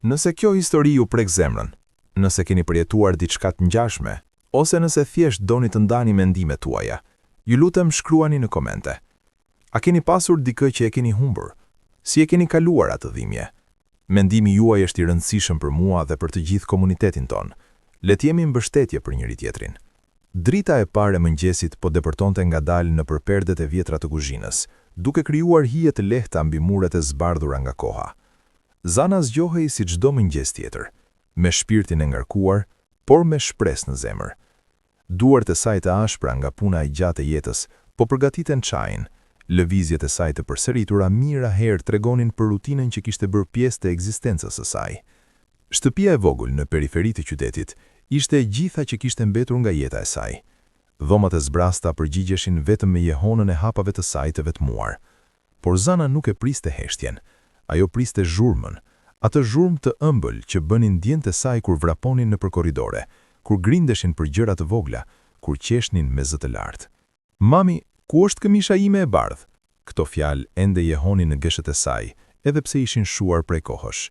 Nëse kjo histori ju prek zemrën, nëse keni përjetuar diçka të ngjashme, ose nëse thjesht doni të ndani mendimet tuaja, ju lutem shkruani në komente. A keni pasur dikë që e keni humbur? Si e keni kaluar atë dhimbje? Mendimi juaj është i rëndësishëm për mua dhe për të gjithë komunitetin ton. Le të jemi mbështetje për njëri tjetrin. Drita e parë e mëngjesit po depërtonte ngadalë nëpër perdet e vjetra të kuzhinës, duke krijuar hije të lehta mbi muret e zbardhura nga koha. Zana zgjohej si çdo mëngjes tjetër, me shpirtin e ngarkuar, por me shpresë në zemër. Duart e saj të ashpra nga puna e gjatë e jetës po përgatiten çajin. Lëvizjet e saj të përsëritura mira herë tregonin për rutinën që kishte bërë pjesë të ekzistencës së saj. Shtëpia e vogël në periferi të qytetit ishte e gjitha që kishte mbetur nga jeta e saj. Dhomat e zbrasta përgjigjeshin vetëm me jehonën e hapave të saj të vetmuar. Por Zana nuk e priste heshtjen. Ajo priste zhurmën, atë zhurmë të ëmbël që bënin djent e saj kur vraponin nëpër korridore, kur grindeshin për gjëra të vogla, kur qeshnin me zë të lartë. Mami, ku është këmisha ime e bardhë? Këto fjalë ende jehonin në gëshët e saj, edhe pse ishin shuar prej kohësh.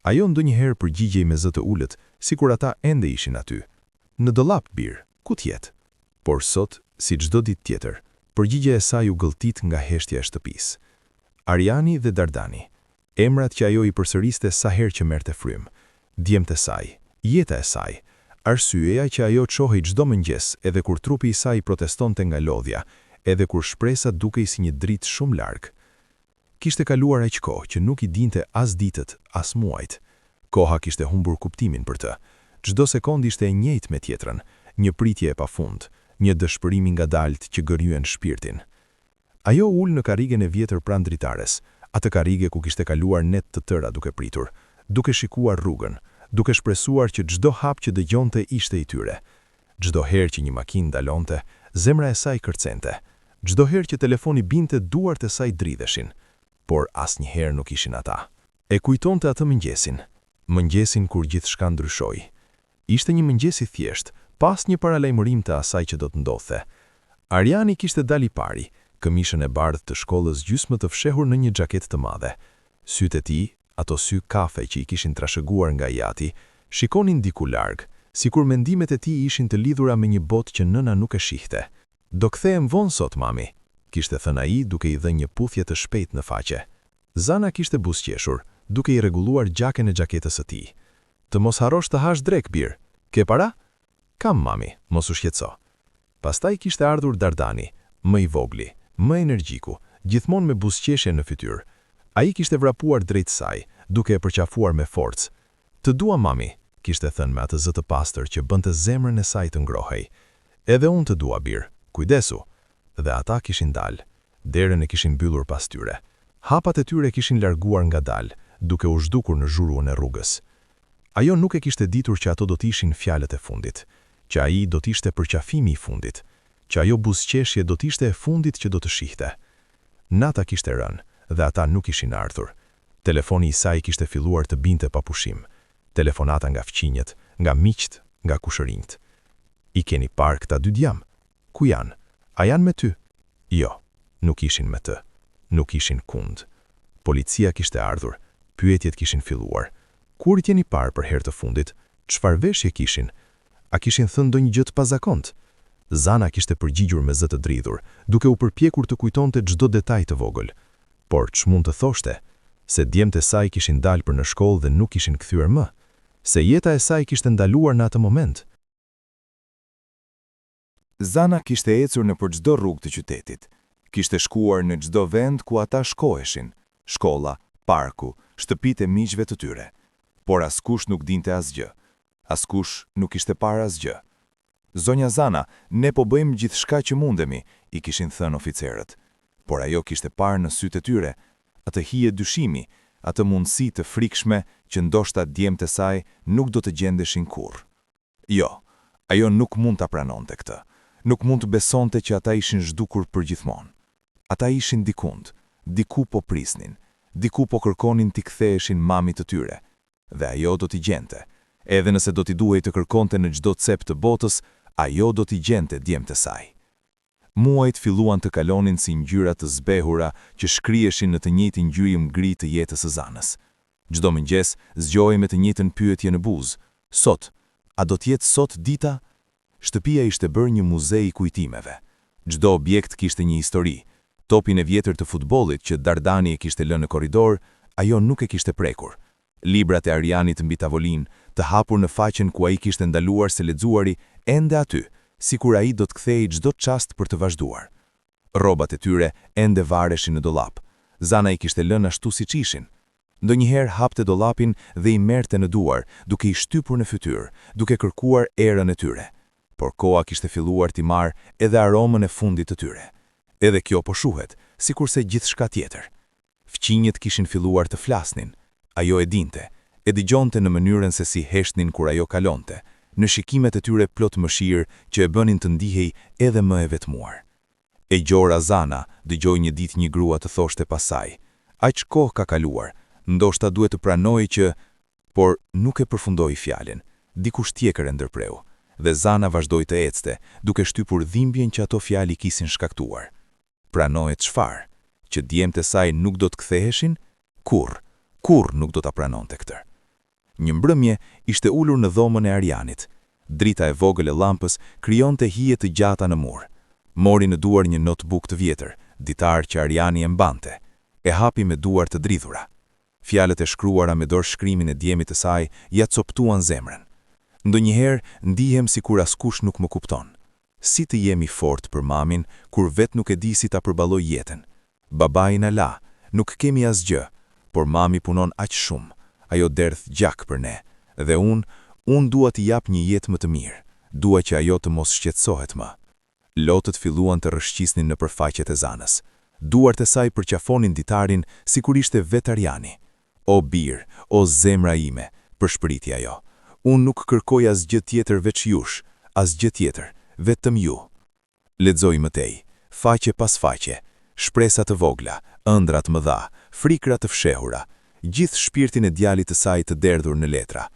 Ajo ndonjëherë përgjigjej me zë të ulët, sikur ata ende ishin aty. Në dollap, bir, ku t'jet? Por sot, si çdo ditë tjetër, përgjigja e saj u gëlltit nga heshtja e shtëpisë. Ariani dhe Dardani, emrat që ajo i përsëriste sa herë që merrte frymë, djemtë e saj, jeta e saj, arsyeja që ajo çohej çdo mëngjes, edhe kur trupi i saj protestonte nga lodhja, edhe kur shpresa dukej si një dritë shumë larg. Kishte kaluar aq kohë që nuk i dinte as ditët, as muajt. Koha kishte humbur kuptimin për të. Çdo sekondë ishte e njëjtë me tjetrën, një pritje e pafund, një dëshpërim i ngadalt që gëryen shpirtin. Ajo ul në karrigen e vjetër pranë dritares, atë karrige ku kishte kaluar net të tëra duke pritur, duke shikuar rrugën, duke shpresuar që çdo hap që dëgjonte ishte i tyre. Çdo herë që një makinë dalonte, zemra e saj kërcente. Çdo herë që telefoni binte, duart e saj dridheshin, por asnjëherë nuk ishin ata. E kujtonte atë mëngjesin kur gjithçka ndryshoi. Ishte një mëngjes i thjesht, pas një paralajmërim të asaj që do të ndodhte. Ariani kishte dalë i pari, këmishën e bardhë të shkollës gjysmë të fshehur në një xhaketë të madhe. Sytë e tij, ato sy kafe që i kishin trashëguar nga jati, shikonin diku larg, sikur mendimet e tij ishin të lidhura me një botë që nëna nuk e shihte. Do kthehem vonë sot, mami, kishte thënë ai duke i dhënë një puthje të shpejtë në faqe. Zana kishte buzëqeshur, duke i rregulluar gjakën e xhaketës së tij. Të mos harrosh të hash drek, bir. Ke para? Kam, mami, mos u shqetëso. Pastaj kishte ardhur Dardani, më i vogli, më energjiku, gjithmonë me buzëqeshje në fytyrë. Ai kishte vrapuar drejt saj, duke e përqafuar me forcë. Të dua, mami, kishte thënë me atë zë të pastër që bënte zemrën e saj të ngrohej. Edhe unë të dua, bir. Kujdesu. Dhe ata kishin dalë. Derën e kishin mbyllur pas tyre. Hapat e tyre kishin larguar ngadalë, duke u zhdukur në zhuruën e rrugës. Ajo nuk e kishte ditur që ato do të ishin fjalët e fundit, që ai do të ishte përqafimi i fundit, që ajo buzëqeshje do të ishte e fundit që do të shihte. Nata kishte rënë dhe ata nuk ishin ardhur. Telefoni i saj kishte filluar të binte pa pushim. Telefonata nga fqinjet, nga miqt, nga kushërinjt. I keni parë këta dy djam? Ku janë? A janë me ty? Jo, nuk ishin me të. Nuk ishin kund. Policia kishte ardhur, pyetjet kishin filluar. Kur i keni parë për herë të fundit? Çfarë veshje kishin? A kishin thënë ndonjë gjë të pazakont? Zana kishte përgjigjur me zë të dridhur, duke u përpjekur të kujtonte çdo detaj të vogël. Por ç'mund të thoshte? Se djemtë e saj kishin dalë për në shkollë dhe nuk kishin kthyer më? Se jeta e saj kishte ndaluar në atë moment? Zana kishte ecur nëpër çdo rrugë të qytetit. Kishte shkuar në çdo vend ku ata shkoheshin, shkolla, parku, shtëpitë e miqve të tyre. Por askush nuk dinte asgjë. Askush nuk ishte parë asgjë. Zonja Zana, ne po bëjmë gjithçka që mundemi, i kishin thënë oficerët. Por ajo kishte parë në sytë e tyre atë hije dyshimi, atë mundësi të frikshme që ndoshta djemtë e saj nuk do të gjendeshin kurrë. Jo, ajo nuk mund ta pranonte këtë. Nuk mund të besonte që ata ishin zhdukur përgjithmonë. Ata ishin dikund, diku po prisnin, diku po kërkonin t'i ktheheshin mamit të tyre. Dhe ajo do t'i gjente. Edhe nëse do t'i duhej të kërkonte në çdo cep të botës, ajo do t'i gjente djemtë e saj. Muajt filluan të kalonin si ngjyra të zbehura që shkriheshin në të njëjtin ngjyrim gri të jetës së Zanës. Çdo mëngjes zgjohej me të njëjtën pyetje në buzë. Sot, a do të jetë sot dita? Shtëpia ishte bërë një muze i kujtimeve. Çdo objekt kishte një histori. Topin e vjetër të futbollit që Dardani e kishte lënë në korridor, ajo nuk e kishte prekur. Librat e Arianit mbi tavolinë, të hapur në faqen ku ai kishte ndaluar së lexuari, ende aty, sikur ai do të kthehej çdo çast për të vazhduar. Rrobat e tyre ende vareshin në dollap. Zana i kishte lënë ashtu siç ishin. Ndonjëherë hapte dollapin dhe i merrte në duar, duke i shtypur në fytyrë, duke kërkuar erën e tyre. Por koha kishte filluar t'i marrë edhe aromën e fundit të tyre. Edhe kjo po shuhet, sikurse gjithçka tjetër. Fqinjet kishin filluar të flasnin. Ajo e dinte, e dëgjonte në mënyrën se si heshtnin kur ajo kalonte, në shikimet e tyre plot mëshirë që e bënin të ndihej edhe më e vetmuar. E gjora Zana, dëgjoi një ditë një grua të thoshte pasaj: "Aq kohë ka kaluar, ndoshta duhet të pranoj që..." Por nuk e përfundoi fjalën. Dikush tjetër e ndërpreu, dhe Zana vazhdoi të ecte, duke shtypur dhimbjen që ato fjalë kisin shkaktuar. Pranohet çfarë? Që djemtë e saj nuk do të ktheheshin? Kurr nuk do ta pranonte këtë. Një mbrëmje ishte ulur në dhomën e Arianit. Drita e vogël e llampës krijonte hije të gjata në mur. Mori në duar një notebook të vjetër, ditar që Ariani e mbante. E hapi me duar të dridhura. Fjalët e shkruara me dorë shkrimin e djemit të saj ja coptuan zemrën. Ndonjëherë ndihem sikur askush nuk më kupton. Si të jemi fort për mamin kur vet nuk e di si ta përballoj jetën. Babai na la, nuk kemi asgjë, por mami punon aq shumë. Ajo derdh gjak për ne, dhe unë dua t'i jap një jetë më të mirë. Dua që ajo të mos shqetësohet më. Lotët filluan të rrëshqisnin në përfaqet e Zanës. Duart e saj përqafonin ditarin sikur ishte vetë Ariani. "O bir, o zemra ime", përshpëriti ajo. "Unë nuk kërkoj asgjë tjetër veç jush, asgjë tjetër, vetëm ju." Lexoi mëtej, faqe pas faqe, shpresa të vogla, ëndra të mëdha, frikra të fshehura, gjithë shpirtin e djalit të saj të derdhur në letra.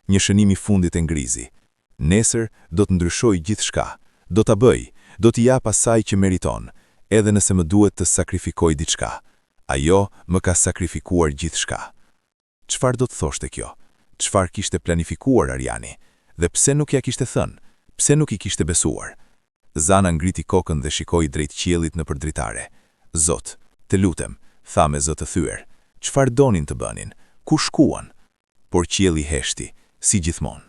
Një shënim i fundit e ngrizi. Nesër do të ndryshoj gjithçka. Do ta bëj, do t'i jap asaj që meriton, edhe nëse më duhet të sakrifikoj diçka. Ajo më ka sakrifikuar gjithçka. Çfarë do të thoshte kjo? Çfarë kishte planifikuar Ariani? Dhe pse nuk ja kishte thënë? Pse nuk i kishte besuar? Zana ngriti kokën dhe shikoi drejt qiellit në përdritare. "Zot, të lutem", tha me zë të thyer. "Çfarë donin të bënin? Ku shkuan?" Por qielli heshti, si gjithmonë.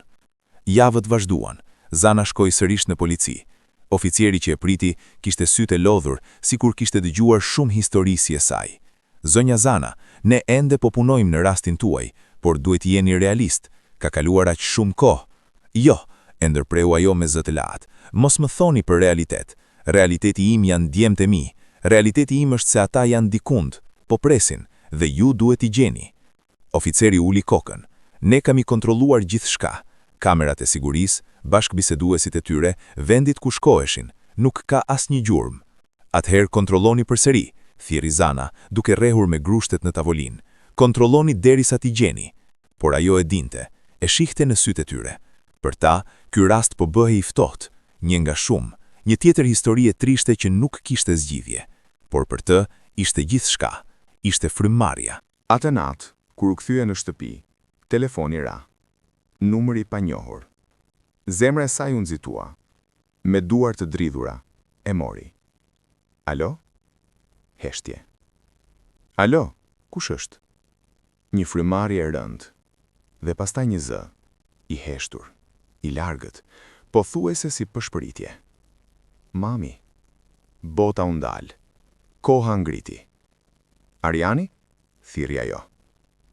Javët vazhduan. Zana shkoi sërish në polici. Oficieri që e priti kishte sytë e lodhur, sikur kishte dëgjuar shumë histori si e saj. "Zonja Zana, ne ende po punojmë në rastin tuaj, por duhet jeni realist. Ka kaluar aq shumë kohë." "Jo", e ndërpreu ajo me zë të latë. "Mos më thoni për realitet. Realiteti im janë djemtë e mi. Realiteti im është se ata janë dikund, po presin, dhe ju duhet i gjeni." Oficeri uli kokën. "Ne kemi kontrolluar gjithçka. Kamerat e sigurisë, bashkëbiseduesit e tyre, vendit ku shkoheshin, nuk ka asnjë gjurmë." "Atëherë kontrolloni përsëri", thiri Zana, duke rrehur me grushtet në tavolinë. "Kontrolloni derisa t'i gjeni." Por ajo e dinte, e shihte në sytë e tyre. Për ta, ky rast po bëhej i ftohtë, një nga shumë, një tjetër histori e trishte që nuk kishte zgjidhje. Por për të, ishte gjithçka, ishte frymëmarrja. Atë natë, kur u kthye në shtëpi, telefoni ra. Numri pa njohur. Zemra e saj u nxitua. Me duar të dridhura, e mori. "Alo?" Heshtje. "Alo, kush është?" Një frymëmarrje e rëndë. Dhe pastaj një zë, i heshtur, i largët, pothuajse si përshpëritje. "Mami." Bota u ndal. Koha ngriti. "Ariani?" thiri ajo.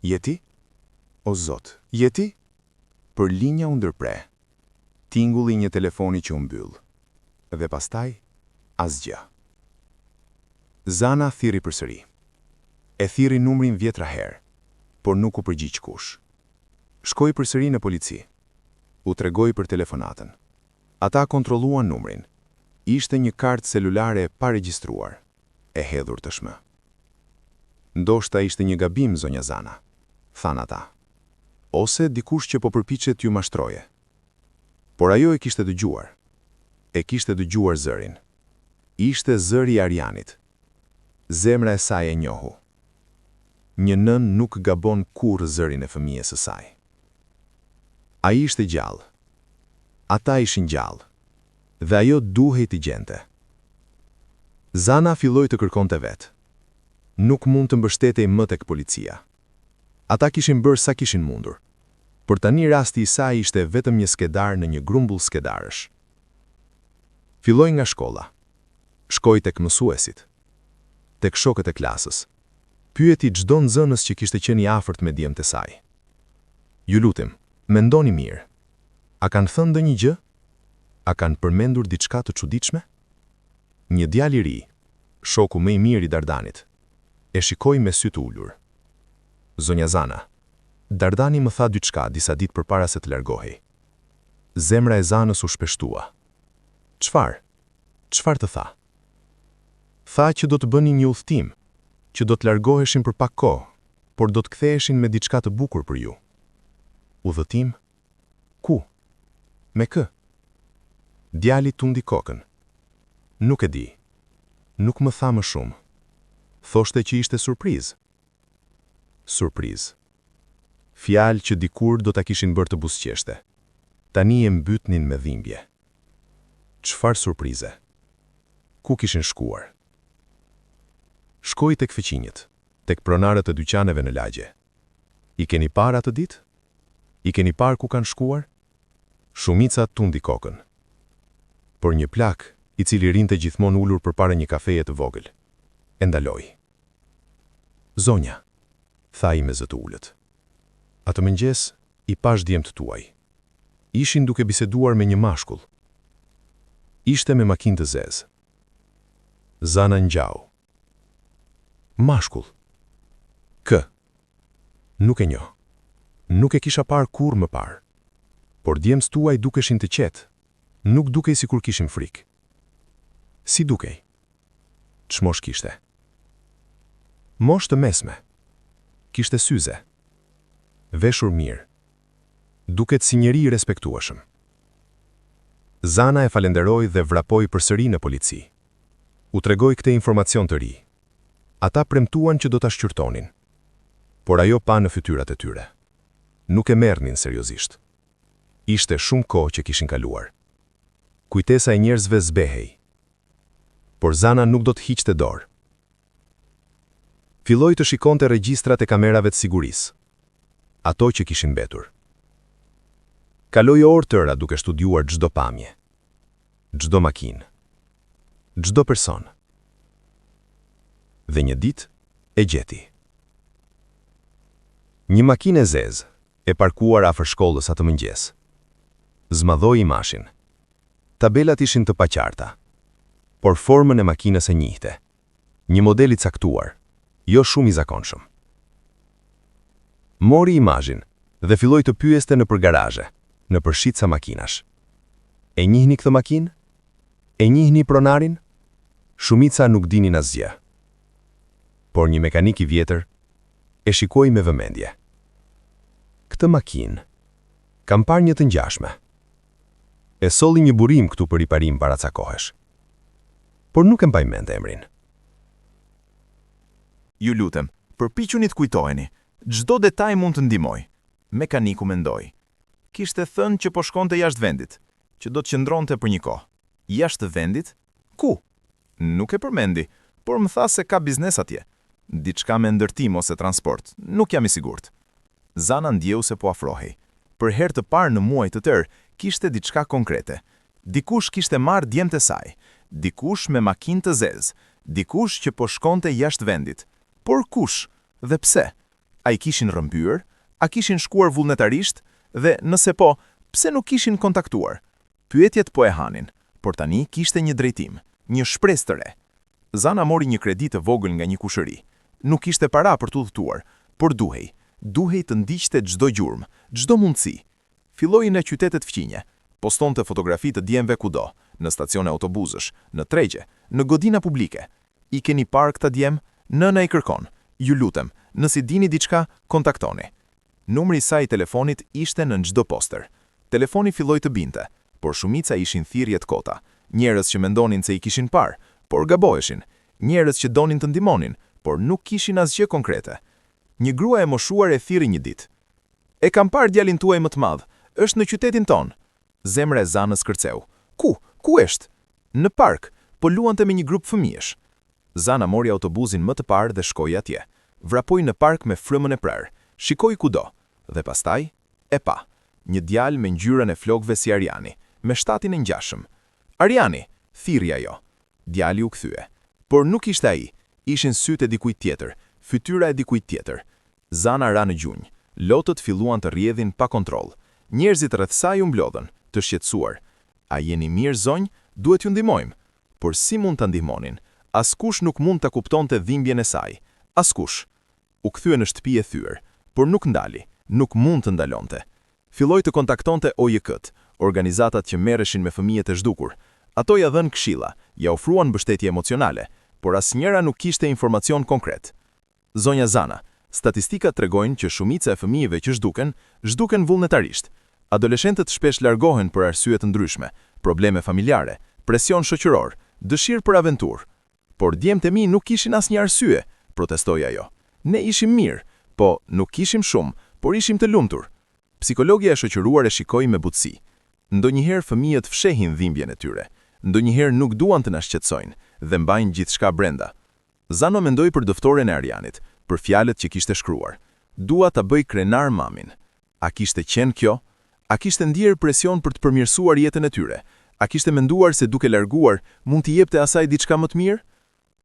"Je ti?" "O Zot, je ti?" Për linja u ndërpre. Tingulli një telefoni që u mbyll. Dhe pastaj, asgjë. Zana thiri përsëri. E thiri numrin vjetra herë, por nuk u përgjigj kush. Shkoi përsëri në polici. U tregoi për telefonatën. Ata kontrolluan numrin. Ishte një kartë celulare e paregjistruar, e hedhur tashmë. "Ndoshta ishte një gabim, zonja Zana", than ata. "Ose dikush që po përpiqet t'ju mashtroje." Por ajo e kishte dëgjuar. E kishte dëgjuar zërin. Ishte zëri i Arianit. Zemra e saj e njohu. Një nën nuk gabon kurrë zërin e fëmijës së saj. Ai ishte gjallë. Ata ishin gjallë. Dhe ajo duhej t'i gjente. Zana filloi të kërkonte vetë. Nuk mund të mbështetej më tek policia. Ata kishin bërë sa kishin mundur. Por tani rasti i saj ishte vetëm një skedar në një grumbull skedarësh. Filloi nga shkolla. Shkoi tek mësuesit. Tek shokët e klasës. Pyeti çdo nxënës që kishte qenë i afërt me djemtë e saj. Ju lutem, mendoni mirë. A kanë thënë ndonjë gjë? A kanë përmendur diçka të çuditshme? Një djalë i ri, shoku më i mirë i Dardanit, e shikoi me sy të ulur. Zonja Zana, Dardani më tha diçka disa ditë përpara se të largohej. Zemra e Zanës u shpeshtua. Çfarë? Çfarë të tha? Tha që do të bënin një udhëtim, që do të largoheshin për pak kohë, por do të ktheheshin me diçka të bukur për ju. Udhëtim? Ku? Me kë? Djali tundi kokën. Nuk e di. Nuk më tha më shumë. Thoshte që ishte surprizë. Surprizë. Fjalë që dikur do ta kishin bërë të buzëqeshte. Tani e mbytnin me dhimbje. Çfarë surprize? Ku kishin shkuar? Shkoi tek fëqinjët, tek pronarët e dyqaneve në lagje. I keni parë atë ditë? I keni parë ku kanë shkuar? Shumica tundi kokën. Por një plak, i cili rinte gjithmonë ulur përpara një kafeje të vogël, e ndaloi. Zonja, tha ai me zë të ulët. Atë mëngjes i pash djemtë tuaj. Ishin duke biseduar me një mashkull. Ishte me makinë të zezë. Zana ngjau. Mashkull. Kë? Nuk e njoh. Nuk e kisha parë kurrë më parë. Por djemtë tuaj dukeshin të qetë. Nuk dukej sikur kishin frikë. Si dukej? Ç'mosh kishte? Moshë të mesme. Kishte syze. Veshur mirë. Duket si njeri i respektueshëm. Zana e falenderoi dhe vrapoi përsëri në polici. U tregoi këtë informacion të ri. Ata premtuan që do ta shqyrtonin. Por ajo pa në fytyrat e tyre. Nuk e merrnin seriozisht. Ishte shumë kohë që kishin kaluar. Kujtesa e njerëzve zbehej. Por Zana nuk do të hiqte dorë. Filloi të shikonte regjistrat e kamerave të sigurisë. Ato që kishin mbetur. Kaloi orë tëra duke studiuar çdo pamje. Çdo makinë. Çdo person. Dhe një ditë e gjeti. Një makinë e zezë, e parkuar afër shkollës atë mëngjes. Zmadhoi imashin. Tabelat ishin të paqarta, por formën e makinës e njihte. Një model i caktuar, jo shumë i zakonshëm. Mori imazhin dhe filloi të pyeste nëpër garazhe, nëpër shitca makinash. E njihni këtë makinë? E njihni pronarin? Shumica nuk dinin asgjë. Por një mekanik i vjetër e shikoi me vëmendje. Këtë makinë kam parë një të ngjashme. E solli një burim këtu për riparim para ca kohesh. Por nuk e mbaj mend emrin. Ju lutem, përpiquni të kujtoheni. Çdo detaj mund të ndihmoj. Mekaniku mendoi. Kishte thënë që po shkonte jashtë vendit, që do të qëndronte për një kohë. Jashtë vendit? Ku? Nuk e përmendi, por më tha se ka biznes atje. Diçka me ndërtim ose transport, nuk jam i sigurt. Zana ndjeu se po afrohej. Për herë të parë në muaj të tërë, kishte diçka konkrete. Dikush kishte marrë djemtë e saj, dikush me makinë të zezë, dikush që po shkonte jashtë vendit. Por kush dhe pse? A i kishin rrëmbyer? A kishin shkuar vullnetarisht? Dhe nëse po, pse nuk kishin kontaktuar? Pyetjet po e hanin, por tani kishte një drejtim, një shpresë të re. Zana mori një kredi të vogël nga një kushëri. Nuk kishte para për të udhëtuar, por duhej të ndiqte çdo gjurmë, çdo mundësi. Filloi në qytetet fqinje, postonte fotografi të djemve kudo, në stacione autobuzësh, në tregje, në godina publike. I keni parë këta djem? Nëna i kërkon. Ju lutem, nëse dini diçka, kontaktoni. Numri i saj i telefonit ishte në çdo poster. Telefoni filloi të binte, por shumica ishin thirrje të kota. Njerëz që mendonin se i kishin parë, por gaboheshin. Njerëz që donin të ndihmonin, por nuk kishin asgjë konkrete. Një grua e moshuar e thirri një ditë. E kam parë djalin tuaj më të madh, është në qytetin ton. Zemra e Zanës kërceu. Ku është? Në park, po luante me një grup fëmijësh. Zana mori autobusin më të parë dhe shkoi atje. Vrapoi në park me frymën e prerë. Shikoi kudo. Dhe pastaj, e pa. Një djalë me ngjyrën e flokëve si Ariani, me shtatin e ngjashëm. Ariani, thirrri ajo. Djali u kthye. Por nuk ishte ai. Ishin sytë e dikujt tjetër, fytyra e dikujt tjetër. Zana ra në gjunjë. Lotët filluan të rrjedhin pa kontroll. Njerëzit rreth saj u mblodhen, të shqetësuar. A jeni mirë zonjë? Duhet ju ndihmojmë. Por si mund ta ndihmonin? Askush nuk mund ta kuptonte dhimbjen e saj. Askush. U kthye në shtëpi e thyer, por nuk ndali, nuk mund të ndalonte. Filloi të kontaktonte OJK-t, organizatat që merreshin me fëmijët e zhdukur. Ato ja dhënë këshilla, ja ofruan mbështetje emocionale, por asnjëra nuk kishte informacion konkret. Zonja Zana, statistikat tregojnë që shumica e fëmijëve që zhduken vullnetarisht. Adoleshentët shpesh largohen për arsye të ndryshme, probleme familjare, presion shoqëror, dëshirë për aventurë. Por djemtë e mi nuk kishin asnjë arsye, protestoi ajo. Ne ishim mirë, po nuk kishim shumë, por ishim të lumtur. Psikologja e shoqëruar e shikoi me butësi. Ndonjëherë fëmijët fshehin dhimbjen e tyre, ndonjëherë nuk duan të na shqetësojnë dhe mbajnë gjithçka brenda. Zano mendoi për doftoren e Arianit, për fjalët që kishte shkruar. Dua ta bëj krenar mamin. A kishte qenë kjo? A kishte ndjerë presion për të përmirësuar jetën e tyre? A kishte menduar se duke larguar mund t'i jepte asaj diçka më të mirë?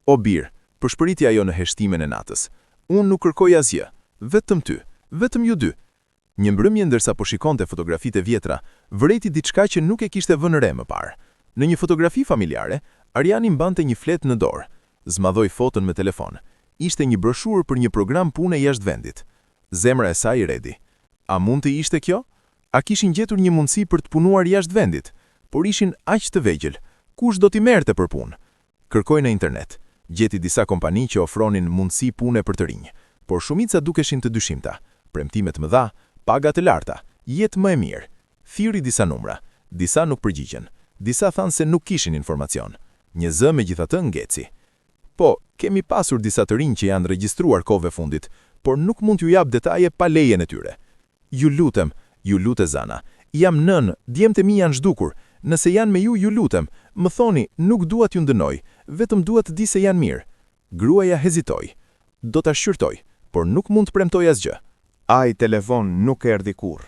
O birë, përshpëriti ajo në heshtimin e natës. Unë nuk kërkoj asgjë, vetëm ty, vetëm ju dy. Një mbrëmje ndërsa po shikonte fotografitë e vjetra, vëreti diçka që nuk e kishte vënë re më parë. Në një fotografi familjare, Ariani mbante një fletë në dorë. Zmadhoi foton me telefon. Ishte një broshurë për një program pune jashtë vendit. Zemra e saj redi. A mund të ishte kjo? A kishin gjetur një mundësi për të punuar jashtë vendit? Por ishin aq të vegjël. Kush do t'i merrte për punë? Kërkoi në internet. Gjeti disa kompani që ofronin mundësi pune për të rinj, por shumica dukeshin të dyshimta. Premtime të mëdha, paga të larta, jetë më e mirë. Thirri disa numra, disa nuk përgjigjen, disa thanë se nuk kishin informacion. Një zë megjithatë ngeci. Po, kemi pasur disa të rinj që janë regjistruar kohëve fundit, por nuk mund t'ju jap detaje pa lejen e tyre. Ju lutem Zana, jam nën, djemtë e mi janë zhdukur. Nëse janë me ju lutem, më thoni, nuk dua t'ju ndënoj, vetëm dua të di se janë mirë. Gruaja hezitoi. Do ta shqyrtoj, por nuk mund të premtoj asgjë. Ai telefon nuk erdhi kurrë.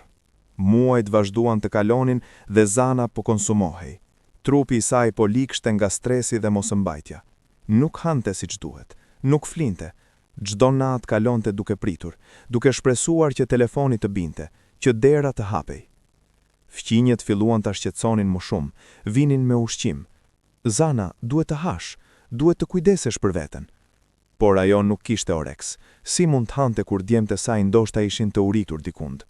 Muajt vazhduan të kalonin dhe Zana po konsumohej. Trupi i saj po likshte nga stresi dhe mosmbajtja. Nuk hante siç duhet, nuk flinte. Çdo natë kalonte duke pritur, duke shpresuar që telefoni të binte, që dera të hapej. Fqinjet filluan ta shqetësonin më shumë, vinin me ushqim. Zana, duhet të hash, duhet të kujdesesh për veten. Por ajo nuk kishte oreks. Si mund të hante kur djemtë e saj ndoshta ishin të uritur dikund?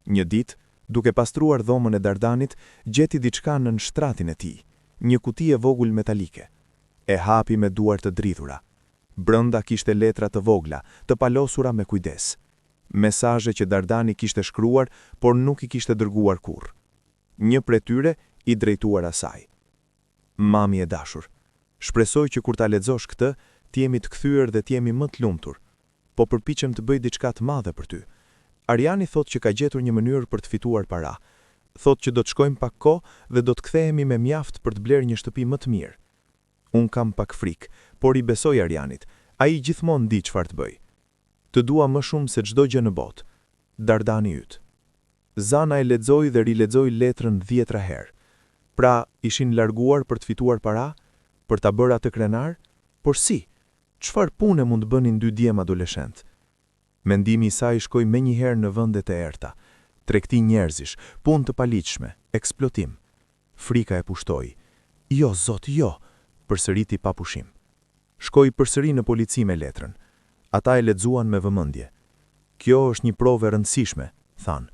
Një ditë, duke pastruar dhomën e Dardanit, gjeti diçka nën shtratin e tij, një kuti e vogël metalike. E hapi me duar të dridhura. Brenda kishte letra të vogla, të palosura me kujdes. Mesazhe që Dardani kishte shkruar, por nuk i kishte dërguar kurrë. Një prej tyre i drejtuar asaj. Mami e dashur, shpresoj që kur ta lexosh këtë, të jemi të kthyer dhe të jemi më të lumtur. Po përpiqem të bëj diçka të madhe për ty. Ariani thot që ka gjetur një mënyrë për të fituar para. Thot që do të shkojmë pak kohë dhe do të kthehemi me mjaft për të blerë një shtëpi më të mirë. Un kam pak frikë, por i besoj Arianit. Ai gjithmonë di çfarë të bëj. Të dua më shumë se çdo gjë në botë. Dardani yt. Zana e lexoi dhe rilexoi letrën 10 herë. Pra, ishin larguar për të fituar para, për ta bërë atë krenar, por si? Çfarë pune mund të bënin dy djem adoleshent? Mendimi i saj shkoi menjëherë në vendet e errta. Tregti njerëzish, punë të paligjshme, eksplodim. Frika e pushtoi. Jo, zot, jo, përsëriti pa pushim. Shkoi përsëri në polici me letrën. Ata e lexuan me vëmendje. Kjo është një provë e rëndësishme, thanë.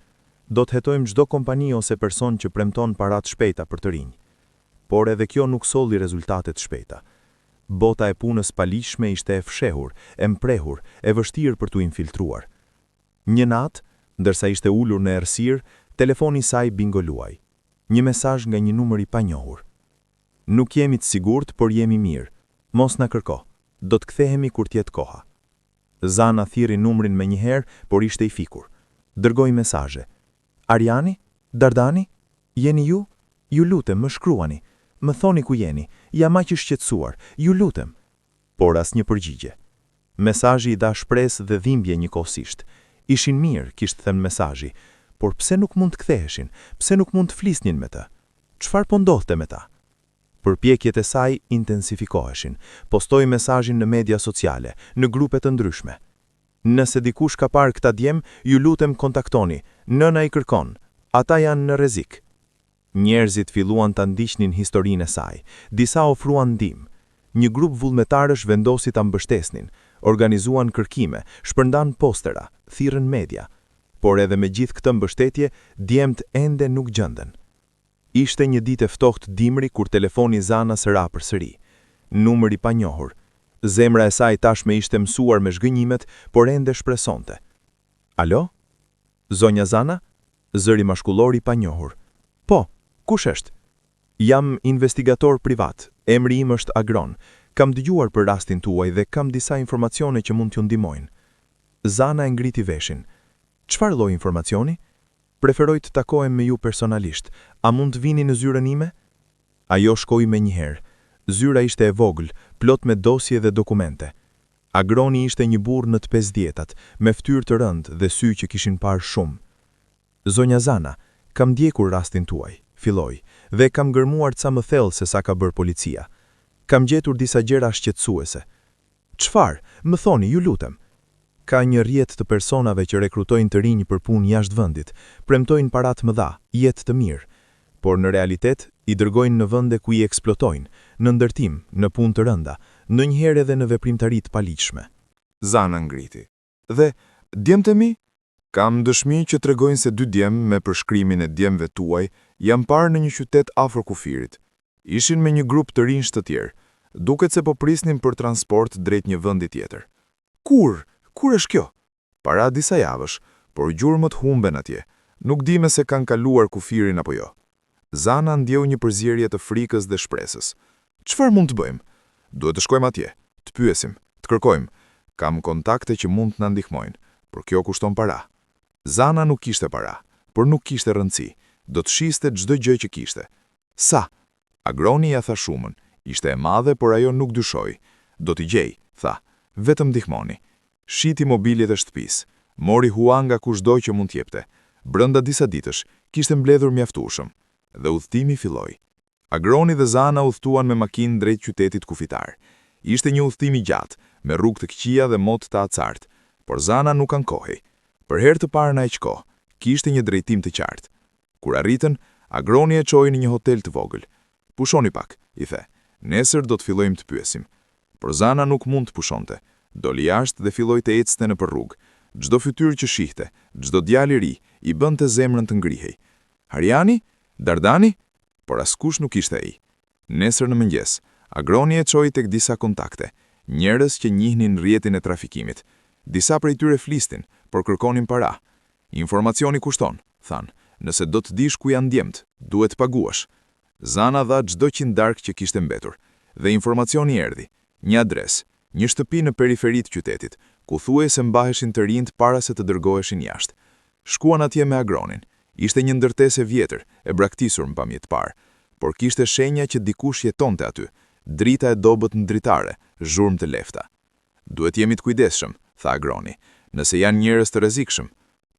Do të hetojmë çdo kompani ose person që premton para të shpejta për të rinj. Por edhe kjo nuk solli rezultate të shpejta. Bota e punës paligjshme ishte e fshehur, e mprehur, e vështirë për t'u infiltruar. Një natë, ndërsa ishte ulur në errësirë, telefoni i saj bingoluaj. Një mesazh nga një numër i panjohur. Nuk jemi të sigurt, por jemi mirë. Mos na kërko. Do të kthehemi kur të jetë koha. Zana thiri numrin me njëherë, por ishte i fikur. Dërgoj mesazhe. Ariani? Dardani? Jeni ju? Ju lutem, më shkruani. Më thoni ku jeni. Jam aq i shqetësuar. Ju lutem. Por asnjë përgjigje. Mesazhi i dha shpresë dhe dhimbje njëkohësisht. Ishin mirë, kishte thënë mesazhi, por pse nuk mund të ktheheshin? Pse nuk mund të flisnin me të? Çfarë po ndodhte me ta? Përpjekjet e saj intensifikoheshin. Postoi mesazhin në media sociale, në grupe të ndryshme. Nëse dikush ka parë këta djem, ju lutem kontaktoni. Nëna i kërkon. Ata janë në rrezik. Njerëzit filluan ta ndiqnin historinë e saj. Disa ofruan ndihmë. Një grup vullnetarësh vendosi ta mbështesnin, organizuan kërkime, shpërndan postera, thirrën media. Por edhe me gjithë këtë mbështetje, djemt ende nuk gjenden. Ishte një ditë e ftohtë dimri kur telefoni Zanës ra përsëri. Numër i panjohur. Zemra e saj tashme ishte mësuar me zhgënjimet, por ende shpresonte. Alo? Zonja Zana? Zëri mashkullor i panjohur. Po, kush është? Jam investigator privat. Emri im është Agron. Kam dëgjuar për rastin tuaj dhe kam disa informacione që mund t'ju ndihmojnë. Zana e ngriti veshin. Çfarë lloj informacioni? Preferoj të takohem me ju personalisht. A mund të vini në zyrën ime? Ajo shkoi menjëherë. Zyra ishte e vogël, plot me dosje dhe dokumente. Agroni ishte një burr në të 50-tat, me fytyrë të rëndë dhe sy që kishin parë shumë. Zonja Zana, kam ndjekur rastin tuaj, filloi, dhe kam gërmuar ca më thellë se sa ka bërë policia. Kam gjetur disa gjëra shqetësuese. Çfarë? Më thoni, ju lutem. Ka një rrjet të personave që rekrutojnë të rinj për punë jashtë vendit, premtojnë para të mëdha, jetë të mirë, por në realitet i dërgojnë në vende ku i eksploatojnë, në ndërtim, në punë të rënda, ndonjëherë edhe në veprimtari të paligjshme. Zana ngriti. Dhe djemtë e mi? Kam dëshmi që tregojnë se 2 djem me përshkrimin e djemve tuaj janë parë në një qytet afër kufirit. Ishin me një grup të rinj të tjerë. Duket se po prisnin për transport drejt një vendi tjetër. Kur? Kur është kjo? Para disa javësh, por gjurmët humben atje. Nuk di me se kanë kaluar kufirin apo jo. Zana ndjeu një përzierje të frikës dhe shpresës. Çfarë mund të bëjmë? Duhet të shkojmë atje, të pyesim, të kërkojmë. Kam kontakte që mund të na ndihmojnë, por kjo kushton para. Zana nuk kishte para, por nuk kishte rëndësi. Do të shiste çdo gjë që kishte. Sa? Agroni ja tha shumën. Ishte e madhe, por ajo nuk dyshoi. Do t'i gjej, tha. Vetëm ndihmoni. Shiti mobiljet e shtëpisë. Mori hua nga kushdo që mund t'jepte. Brenda disa ditësh, kishte mbledhur mjaftueshëm. Dhe udhtimi filloi. Agroni dhe Zana udhtuan me makinë drejt qytetit kufitar. Ishte një udhtim i gjatë, me rrugë të këqija dhe mot të acartë, por Zana nuk ankohej. Për herë të parë në aq kohë, kishte një drejtim të qartë. Kur arritën, Agroni e çoi në një hotel të vogël. Pushoni pak, i the. Nesër do të fillojmë të pyesim. Por Zana nuk mund të pushonte. Doli jashtë dhe filloi të ecste nëpër rrugë. Çdo fytyrë që shihte, çdo djalë i ri, i bënte zemrën të ngrihej. Ariani? Dardani? Por askush nuk ishte ai. Nesër në mëngjes, Agroni e çoi tek disa kontakte, njerëz që njihnin rrjetin e trafikimit. Disa prej tyre flistin, por kërkonin para. Informacioni kushton, than. Nëse do të dish ku janë djemt, duhet të paguash. Zana dha çdo 100 dark që kishte mbetur, dhe informacioni erdhi. Një adresë, një shtëpi në periferi të qytetit, ku thuaj se mbaheshin të rinjt para se të dërgoheshin jashtë. Shkuan atje me Agronin. Ishte një ndërtesë e vjetër, e braktisur më pamje të parë, por kishte shenja që dikush jetonte aty. Drita e dobët në dritare, zhurmë të lefta. Duhet jemi të kujdesshëm, tha Agroni, nëse janë njerëz të rrezikshëm.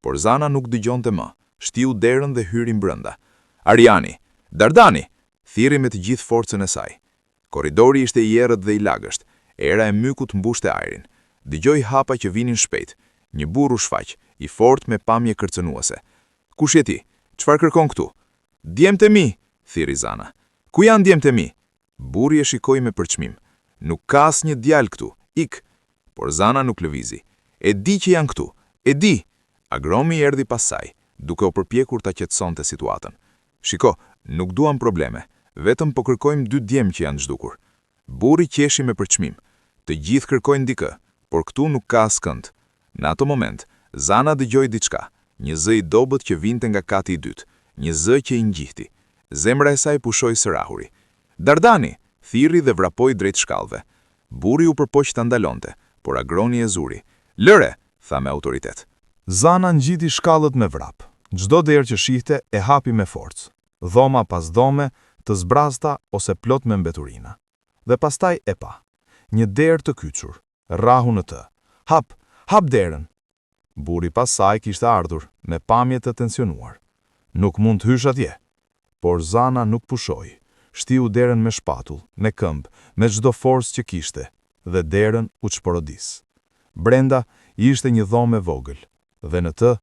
Por Zana nuk dëgjonte më. Shtiu derën dhe hyri brenda. Ariani, Dardani, thirri me të gjithë forcën e saj. Korridori ishte i errët dhe i lagësht. Era e mykut mbushte ajrin. Dëgjoi hapa që vinin shpejt. Një burr u shfaq, i fortë me pamje kërcënuese. Kush je ti? Çfarë kërkon këtu? Djemtë e mi, thiri Zana. Ku janë djemtë e mi? Burri e shikoi me përçmim. Nuk ka asnjë djalë këtu. Ik. Por Zana nuk lëvizi. E di që janë këtu. E di. Agromi erdhi pas saj, duke u përpjekur ta qetësonte situatën. Shiko, nuk duam probleme. Vetëm po kërkojmë 2 djem që janë zhdukur. Burri qeshi me përçmim. Të gjithë kërkojnë dikë, por këtu nuk ka askënd. Në ato moment, Zana dëgjoi diçka. Një zë i dobët që vinte nga kati i dytë, një zë që i ngjihti. Zemra e saj pushoi së rahuri. Dardani, thirri dhe vrapoi drejt shkallëve. Burri u përpoq ta ndalonte, por Agroni e zuri. Lëre, tha me autoritet. Zana ngjiti shkallët me vrap. Çdo derë që shihte e hapi me forcë. Dhoma pas dhome, të zbrazta ose plot me mbeturina. Dhe pastaj e pa. Një derë të kyçur, rrahu në të. Hap derën. Burri pas saj kishte ardhur, me pamje të tensionuar. Nuk mund të hysh atje. Por Zana nuk pushoi. Shtiu derën me shpatull, me këmbë, me çdo forcë që kishte, dhe derën u çporodis. Brenda ishte një dhomë e vogël, dhe në të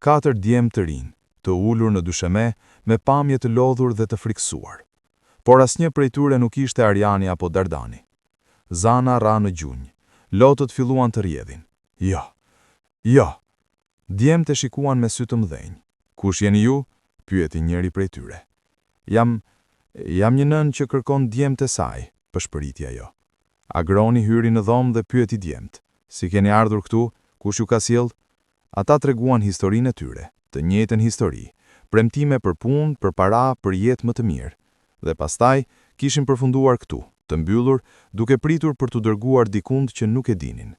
4 djemë të rinj, të ulur në dysheme, me pamje të lodhur dhe të friksuar. Por asnjë prej tyre nuk ishte Arjani apo Dardani. Zana ra në gjunjë. Lotët filluan të rjedhin. Jo. Djemtë e shikuan me sy të mëdhenj. Kush jeni ju? Pyeti njëri prej tyre. Jam një nën që kërkon djemtë e saj, pëshpëriti ajo. Agroni hyri në dhomë dhe pyeti djemtë. Si keni ardhur këtu? Kush ju ka sjellë? Ata treguan historinë e tyre, të njëjtën histori, premtime për punë, për para, për jetë më të mirë. Dhe pastaj kishin përfunduar këtu, të mbyllur, duke pritur për t'u dërguar dikund që nuk e dinin.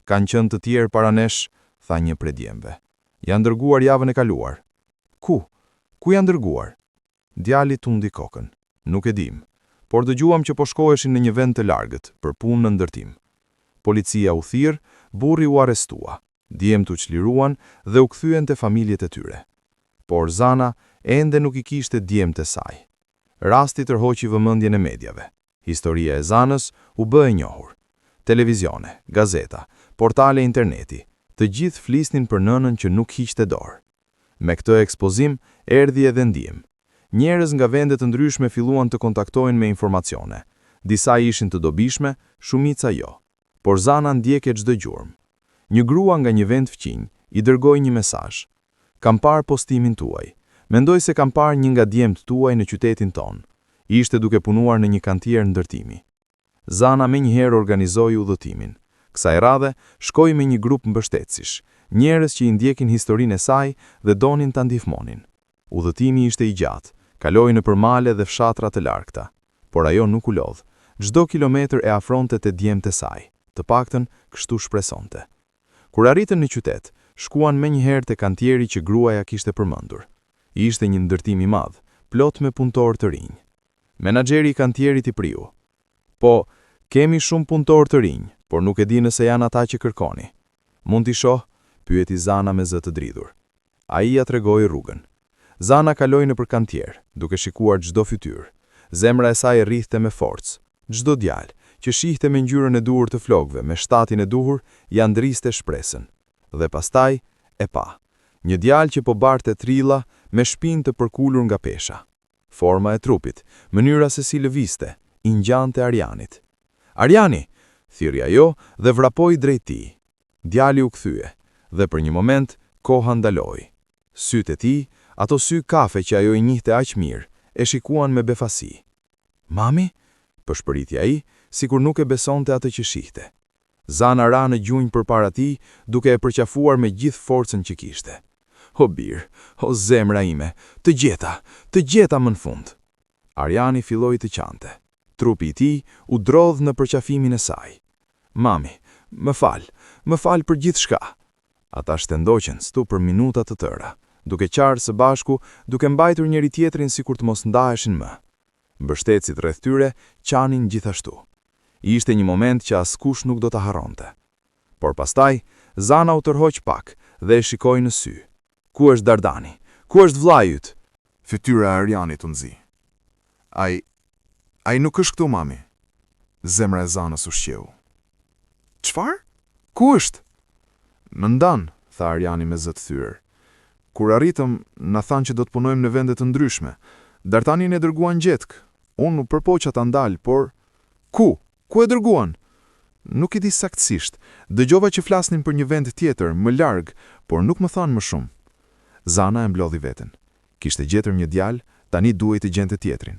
Kanë qenë të tjerë para nesh, tha një prej djemve. Janë dërguar javën e kaluar. Ku janë dërguar? Djali tundi kokën. Nuk e dim, por dëgjuam që po shkoheshin në një vend të largët, për punë në ndërtim. Policia u thirr, burri u arrestua. Djemt u çliruan dhe u kthyen te familjet e tyre. Por Zana ende nuk i kishte djemt e saj. Rasti tërhoqi vëmendjen e mediave. Historia e Zanës u bë e njohur. Televizione, gazeta, portale interneti, të gjithë flisnin për nënën që nuk hiqte dorë. Me këtë ekspozim erdhi edhe ndihmë. Njerëz nga vende të ndryshme filluan të kontaktojnë me informacione. Disa ishin të dobishme, shumica jo. Por Zana ndjekej çdo gjurmë. Një grua nga një vend fqinj i dërgoi një mesazh. Kam parë postimin tuaj. Mendoj se kam parë një nga djemt tuaj në qytetin ton. Ishte duke punuar në një kantier ndërtimi. Zana menjëherë organizoi udhëtimin. Kësaj radhe shkoi me një grup mbështetësish, njerëz që i ndjekin historinë e saj dhe donin ta ndihmonin. Udhëtimi ishte i gjatë, kaloi nëpër male dhe fshatra të largëta, por ajo nuk u lodh. Çdo kilometër e afronte te djemtë e saj, të paktën kështu shpresonte. Kur arritën në qytet, shkuan menjëherë te kantieri që gruaja kishte përmendur. Ishte një ndërtim i madh, plot me punëtorë të rinj. Menaxheri i kantierit i priu. Po, kemi shumë punëtorë të rinj, por nuk e di nëse janë ata që kërkoni. Mund t'i shoh? Pyeti Zana me zë të dridhur. Ai ja tregoi rrugën. Zana kaloi nëpër kantier, duke shikuar çdo fytyrë. Zemra e saj rrithte me forcë. Çdo djalë që shihte me ngjyrën e duhur të flokëve, me shtatin e duhur, ja ndriste shpresën. Dhe pastaj e pa. Një djalë që po barte trilla me shpinë të përkulur nga pesha. Forma e trupit, mënyra se si lëviste, i ngjante Arjanit. Arjani, thiri ajo dhe vrapoi drejt tij. Djali u kthye dhe për një moment koha ndaloi. Sytë e tij, ato sy kafe që ajo i njihte aq mirë, e shikuan me befasi. Mami? Përshpëriti ai, sikur nuk e besonte atë që shihte. Zana ra në gjunjë përpara tij, duke e përqafuar me gjithë forcën që kishte. O bir, o zemra ime, të gjeta më në fund. Arjani filloi të qante. Trupi i tij u drodh në përqafimin e saj. Mami, më fal për gjithçka. Ata shtendoqen stu për minuta të tëra, duke qarë së bashku, duke mbajtur njëri tjetrin sikur të mos ndaheshin më. Mbështetësit rreth tyre qanin gjithashtu. Ishte një moment që askush nuk do ta harronte. Por pastaj, Zana u tërhoq pak dhe e shikoi në sy. Ku është Dardani? Ku është vllai yt? Fytyra e Arjanit u nxi. Ai nuk është këtu, mami. Zemra e Zanës u shqeu. Çfarë? Ku është? Më ndan, tha Arjani me zë të thyer. Kur arritëm, na thanë që do të punojmë në vende të ndryshme. Dartanin e dërguan gjetk. Unë u përpoqa ta ndal, por ku? Ku e dërguan? Nuk i di saktësisht. Dëgjova që flasnin për një vend tjetër, më larg, por nuk më thanë më shumë. Zana e mblodhi veten. Kishte gjetur një djalë, tani duhej të gjente tjetrin.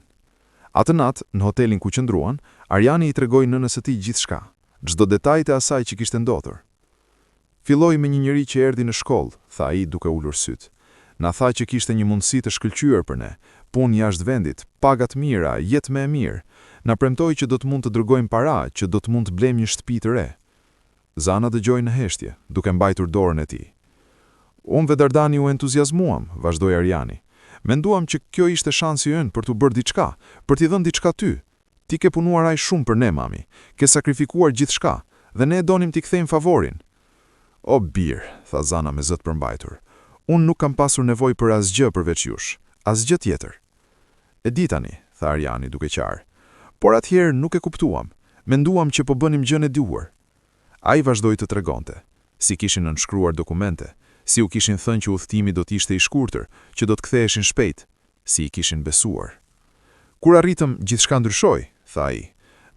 Atë natë, në hotelin ku qëndruan, Arjani i tregoi nënës së tij gjithçka, çdo detaj të asaj që kishte ndodhur. Filloi me një njeri që erdhi në shkollë, tha ai duke ulur syt. Na tha që kishte një mundësi të shkëlqyer për ne, punë jashtë vendit, paga të mira, jetë më e mirë. Na premtoi që do të mund të dërgojmë para, që do të mund të blejmë një shtëpi të re. Zana dëgjoi në heshtje, duke mbajtur dorën e tij. Unë ve Dardani u entuziazmuam, vazhdoi Arjani. Menduam që kjo ishte shansi ynë për t'u bërë diçka, për t'i dhënë diçka ty. Ti ke punuar aq shumë për ne, mami. Ke sakrifikuar gjithçka dhe ne donim t'i kthejmë favorin. O bir, tha Zana me zë të përmbajtur. Unë nuk kam pasur nevojë për asgjë përveç jush, asgjë tjetër. E di tani, tha Arjani duke qarë. Por atëherë nuk e kuptuam. Menduam që po bënim gjën e duhur. Ai vazhdoi të tregonte, si kishin nënshkruar dokumente, si u kishin thënë që udhtimi do t'ishte i shkurtër, që do të ktheheshin shpejt, si i kishin besuar. Kur arritëm, gjithçka ndryshoi, tha ai.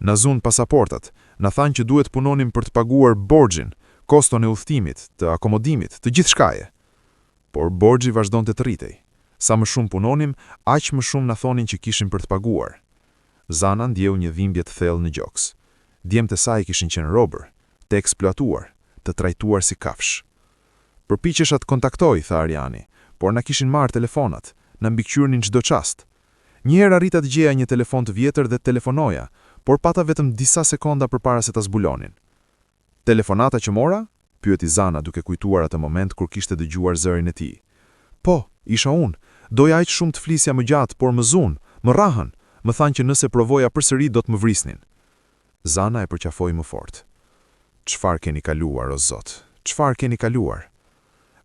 Na zun pasaportat, na thanë që duhet punonim për të paguar borxhin, koston e udhtimit, të akomodimit, të gjithçkaje. Por borxhi vazhdonte të rritej. Sa më shumë punonim, aq më shumë na thonin që kishin për të paguar. Zana ndjeu një dhimbje të thellë në gjoks. Djemtë e saj kishin qenë robër, të eksploatuar, të trajtuar si kafsh. Përpiqesha të kontaktoj, tha Arjani, por na kishin marrë telefonat, na mbikëqyrnin çdo çast. Një herë arrita të gjeja një telefon të vjetër dhe të telefonoja, por pata vetëm disa sekonda përpara se ta zbulonin. Telefonata që mora? Pyeti Zana duke kujtuar atë moment kur kishte dëgjuar zërin e tij. Po, isha unë. Doja aq shumë të flisja më gjatë, por më zun, më rrahën. Më thanë që nëse provoja përsëri do të më vrisnin. Zana e përqafoi më fort. Çfarë keni kaluar, o Zot? Çfarë keni kaluar?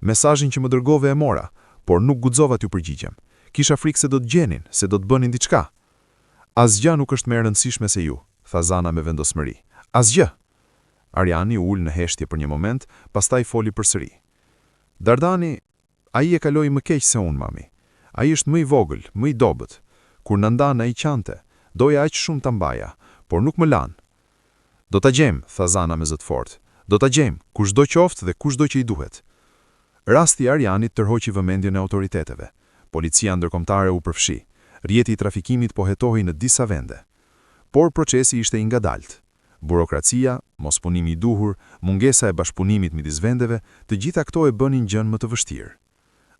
Mesazhin që më dërgove e mora, por nuk guxova t'ju përgjigjem. Kisha frikë se do të gjenin, se do të bënin diçka. Asgjë nuk është më e rëndësishme se ju, tha Zana me vendosmëri. Asgjë. Arjani u ul në heshtje për një moment, pastaj foli përsëri. Dardani, ai e kaloi më keq se unë, mami. Ai është më i vogël, më i dobët. Kur në ndan ai qante, doja aq shumë ta mbaja, por nuk më lan. Do ta gjem, tha Zana me zë të fortë. Do ta gjem, kushdo qoftë dhe kushdo që i duhet. Rasti i Arjanit tërhoqi vëmendjen e autoriteteve. Policia ndërkombëtare u përfshi. Rjeti i trafikimit po hetohej në disa vende. Por procesi ishte i ngadalt. Burokracia, mospunimi i duhur, mungesa e bashkëpunimit midis vendeve, të gjitha këto e bënin gjën më të vështirë.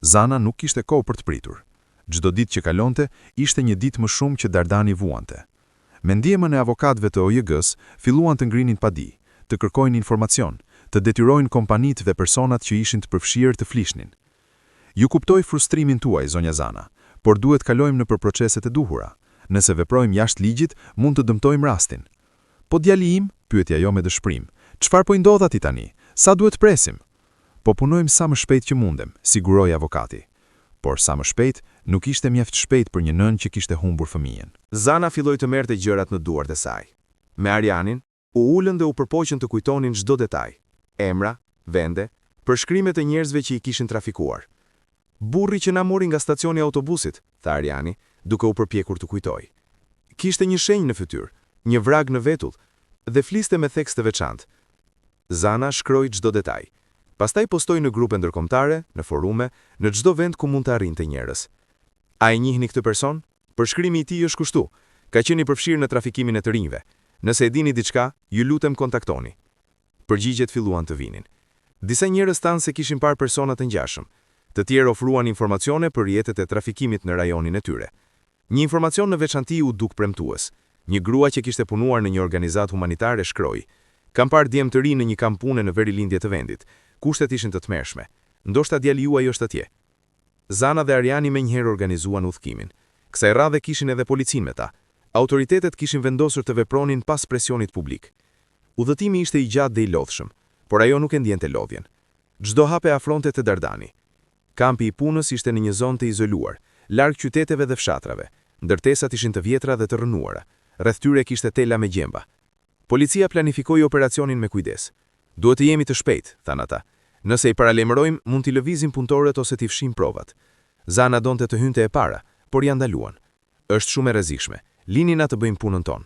Zana nuk kishte kohë për të pritur. Çdo ditë që kalonte, ishte një ditë më shumë që Dardani vuante. Me ndjemën e avokatëve të OJG-s, filluan të ngrinin padi, të kërkojnë informacion, të detyrojnë kompanitë dhe personat që ishin të përfshirë të flishnin. Ju kuptoj frustrimin tuaj, zonja Zana, por duhet kalojmë nëpër proceset e duhura. Nëse veprojmë jashtë ligjit, mund të dëmtojmë rastin. Po djali im, pyeti ajo me dëshpërim. Çfarë po i ndodh atij tani? Sa duhet presim? Po punojmë sa më shpejt që mundem, siguroi avokati. Por sa më shpejt, nuk ishte mjaft shpejt për një nënë që kishte humbur fëmijën. Zana filloi të merrte gjërat në duart e saj. Me Arjanin, u ulën dhe u përpoqën të kujtonin çdo detaj. Emra, vende, përshkrimet e njerëzve që i kishin trafikuar. Burri që na mori nga stacioni i autobusit, tha Arjani, duke u përpjekur të kujtojë. Kishte një shenjë në fytyrë, një vrag në vetull, dhe fliste me theks të veçantë. Zana shkroi çdo detaj. Pastaj postoi në grupe ndërkombëtare, në forume, në çdo vend ku mund të arrinte njerëz. A e njihni këtë person? Përshkrimi i tij është kushtu. Ka qenë i përfshirë në trafikimin e të rinjve. Nëse e dini diçka, ju lutem kontaktoni. Përgjigjet filluan të vinin. Disa njerëz thanë se kishin parë persona të ngjashëm. Të tjerë ofruan informacione për rrjetet e trafikimit në rajonin e tyre. Një informacion në veçanti u duk premtues. Një grua që kishte punuar në një organizatë humanitare shkroi: "Kam parë djem të ri në një kamp pune në verilindje të vendit. Kushtet ishin të tmerrshme. Ndoshta djali juaj është atje." Zana dhe Arjani menjëherë organizuan udhëkimin. Kësaj radhe kishin edhe policinë me ta. Autoritetet kishin vendosur të vepronin pas presionit publik. Udhëtimi ishte i gjatë dhe i lodhshëm, por ajo nuk e ndjente lodhjen. Çdo hap e afronte te Dardani. Kampi i punës ishte në një zonë të izoluar, larg qyteteve dhe fshatrave. Ndërtesat ishin të vjetra dhe të rënuara. Rreth tyre kishte tela me gjemba. Policia planifikoi operacionin me kujdes. "Duhet të jemi të shpejt", thanë ata. "Nëse i paralajmërojmë, mund t'i lëvizim punëtorët ose t'i fshim provat." Zana donte të hynte e para, por ja ndaluan. "Është shumë e rrezikshme. Lini na të bëjmë punën tonë."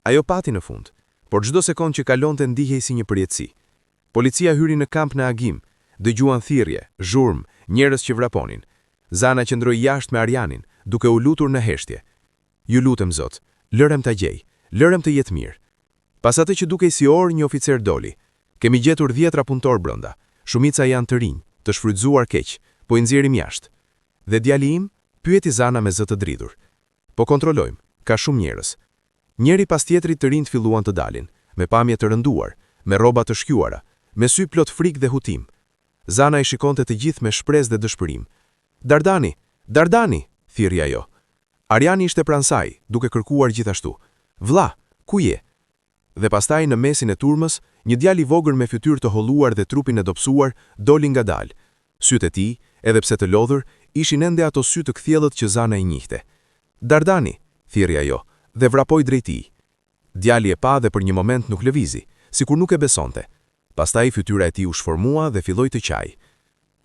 Ajo pati në fund, por çdo sekond që kalonte ndihej si një përjetësi. Policia hyri në kamp në agim, dëgjuan thirrje, zhurmë, njerëz që vraponin. Zana qëndroi jashtë me Arjanin, duke u lutur në heshtje. "Ju lutem Zot, lërem ta gjej, lërem të jetë mirë." Pas atë që dukej si orë, një oficer doli. "Kemi gjetur 10 punëtor brenda. Shumica janë të rinj, të shfrytzuar keq, po i nxjerrim jashtë." "Dhe djali im?" pyeti Zana me zë të dridhur. "Po kontrollojmë, ka shumë njerëz." Njëri pas tjetrit të rinjt filluan të dalin, me pamje të rënduar, me rroba të shkjuara, me sy plot frikë dhe hutim. Zana i shikonte të gjithë me shpresë dhe dëshpërim. "Dardani, Dardani!" thirrri ajo. Arjani ishte pranë saj, duke kërkuar gjithashtu. "Vlla, ku je?" Dhe pastaj në mesin e turmës, një djalë i vogël me fytyrë të holluar dhe trupin e dobësuar doli ngadalë. Sytë e tij, edhe pse të lodhur, ishin ende ato sy të kthjellët që Zana i njihte. "Dardani!" thirrri ajo dhe vrapoi drejt tij. Djali e pa dhe për një moment nuk lëvizi, sikur nuk e besonte. Pastaj fytyra e tij u shformua dhe filloi të qaj.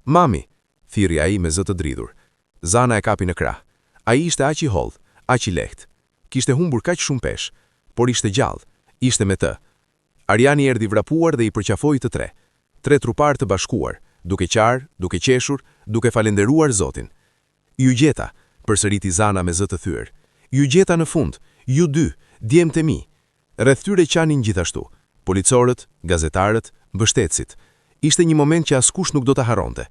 "Mami!" thirrri ai me zë të dridhur. Zana e kapi në krah. Ai ishte aq i hollë, aq i lehtë. Kishte humbur kaq shumë peshë, por ishte gjallë, ishte me të. Arjani erdhi vrapuar dhe i përqafoi të tre. Tre trupar të bashkuar, duke qarë, duke qeshur, duke falenderuar Zotin. "Ju gjeta", përsëriti Zana me zë të thyer. "Ju gjeta në fund, ju dy, djemtë e mi." Rreth tyre qanin gjithashtu, policorët, gazetarët, mbështetësit. Ishte një moment që askush nuk do ta harronte.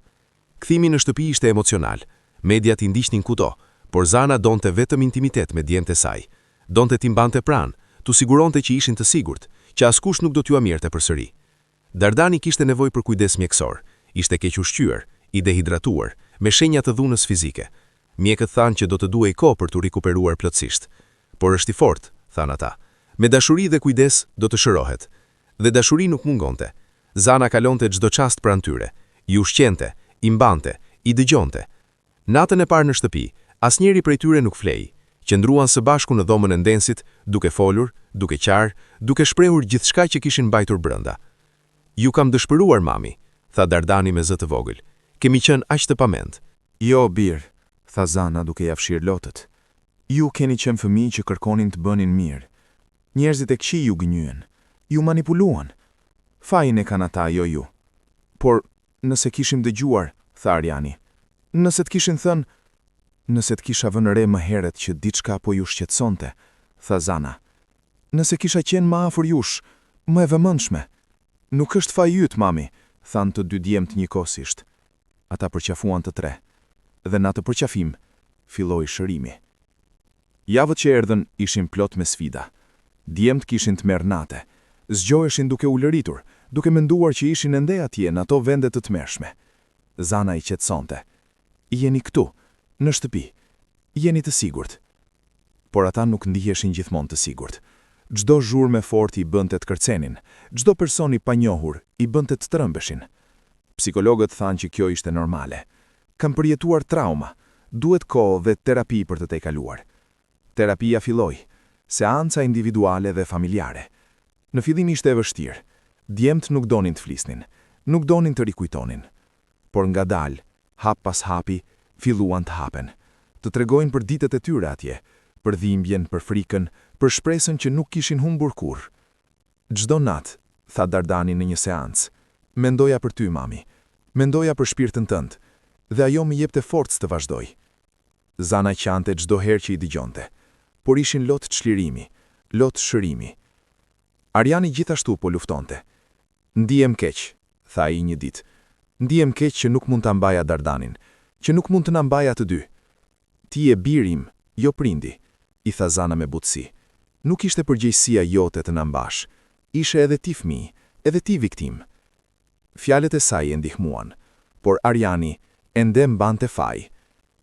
Kthimi në shtëpi ishte emocional. Mediat i ndiqnin kudo, por Zana donte vetëm intimitet me djemtë e saj. Donte t'i mbante pranë, t'u siguronte që ishin të sigurt, që askush nuk do t'ju amirte përsëri. Dardani kishte nevojë për kujdes mjekësor. Ishte keq ushqyer, i dehidratuar, me shenja të dhunës fizike. Mjekët thanë që do të duhej kohë për t'u rikuperuar plotësisht. Por është i fortë, thanë ata. Me dashuri dhe kujdes do të shërohet. Dhe dashuri nuk mungonte. Zana kalonte çdo çast pranë tyre. I ushqente, i mbante, i dëgjonte. Natën e parë në shtëpi, asnjëri prej tyre nuk flej. Qëndruan së bashku në dhomën e ndensit, duke folur, duke qarë, duke shprehur gjithçka që kishin mbajtur brenda. "Ju kam dëshpëruar, mami", tha Dardani me zë të vogël. "Kemi qenë aq të pamend." "Jo, birë", tha Zana duke ja fshirë lotët. "Ju keni qenë fëmijë që kërkonin të bënin mirë. Njerëzit e këqij ju gënjyen, ju manipuluan. Fajin e kanë ata, jo ju." "Por, nëse kishim dëgjuar", tha Arjani. "Nëse të kishin thënë, nëse të kisha vënë re më herët që diçka po ju shqetësonte", tha Zana. "Nëse kisha qenë më afër jush, më e vëmendshme." "Nuk është faji yt, mami", thanë të dy djemtë njëkohësisht. Ata përqafuan të tre, dhe në atë përqafim filloi shërimi. Javët që erdhën ishin plot me sfida. Djemtë kishin të merr natë, zgjoheshin duke u lëritur, duke menduar që ishin ende atje në ato vende të tmerrshme. Zana i qetësonte. "Jeni këtu, në shtëpi. Jeni të sigurt." Por ata nuk ndiheshin gjithmonë të sigurt. Çdo zhurmë fort i bënte të kërcenin, çdo person i panjohur i bënte të trembeshin. Psikologët thanë që kjo ishte normale. Kam përjetuar trauma, duhet kohë dhe terapi për të tejkaluar. Terapia filloi, seanca individuale dhe familjare. Në fillim ishte e vështirë. Djemtë nuk donin të flisnin, nuk donin të rikujtonin. Por ngadalë, hap pas hapi, filluan të hapen, të tregojnë për ditët e tyre atje, për dhimbjen, për frikën, për shpresën që nuk kishin humbur kurrë. "Çdo natë", tha Dardani në një seancë, "mendoja për ty, mami, mendoja për shpirtën tënd, dhe ajo më jepte forcë të vazhdoj." Zana qante çdo herë që i dëgjonte, por ishin lot çlirimi, lot shërimi. Arjani gjithashtu po luftonte. "Ndihem keq", tha ai një ditë. "Ndihem keq që nuk mund ta mbaja Dardanin, që nuk mund të na mbaja të dy." "Ti e birim, jo prindi", i tha Zana me butësi. "Nuk ishte përgjegjësia jote të na mbash. Ishe edhe ti fëmijë, edhe ti viktim." Fjalët e saj e ndihmuan, por Arjani ende mbante faj.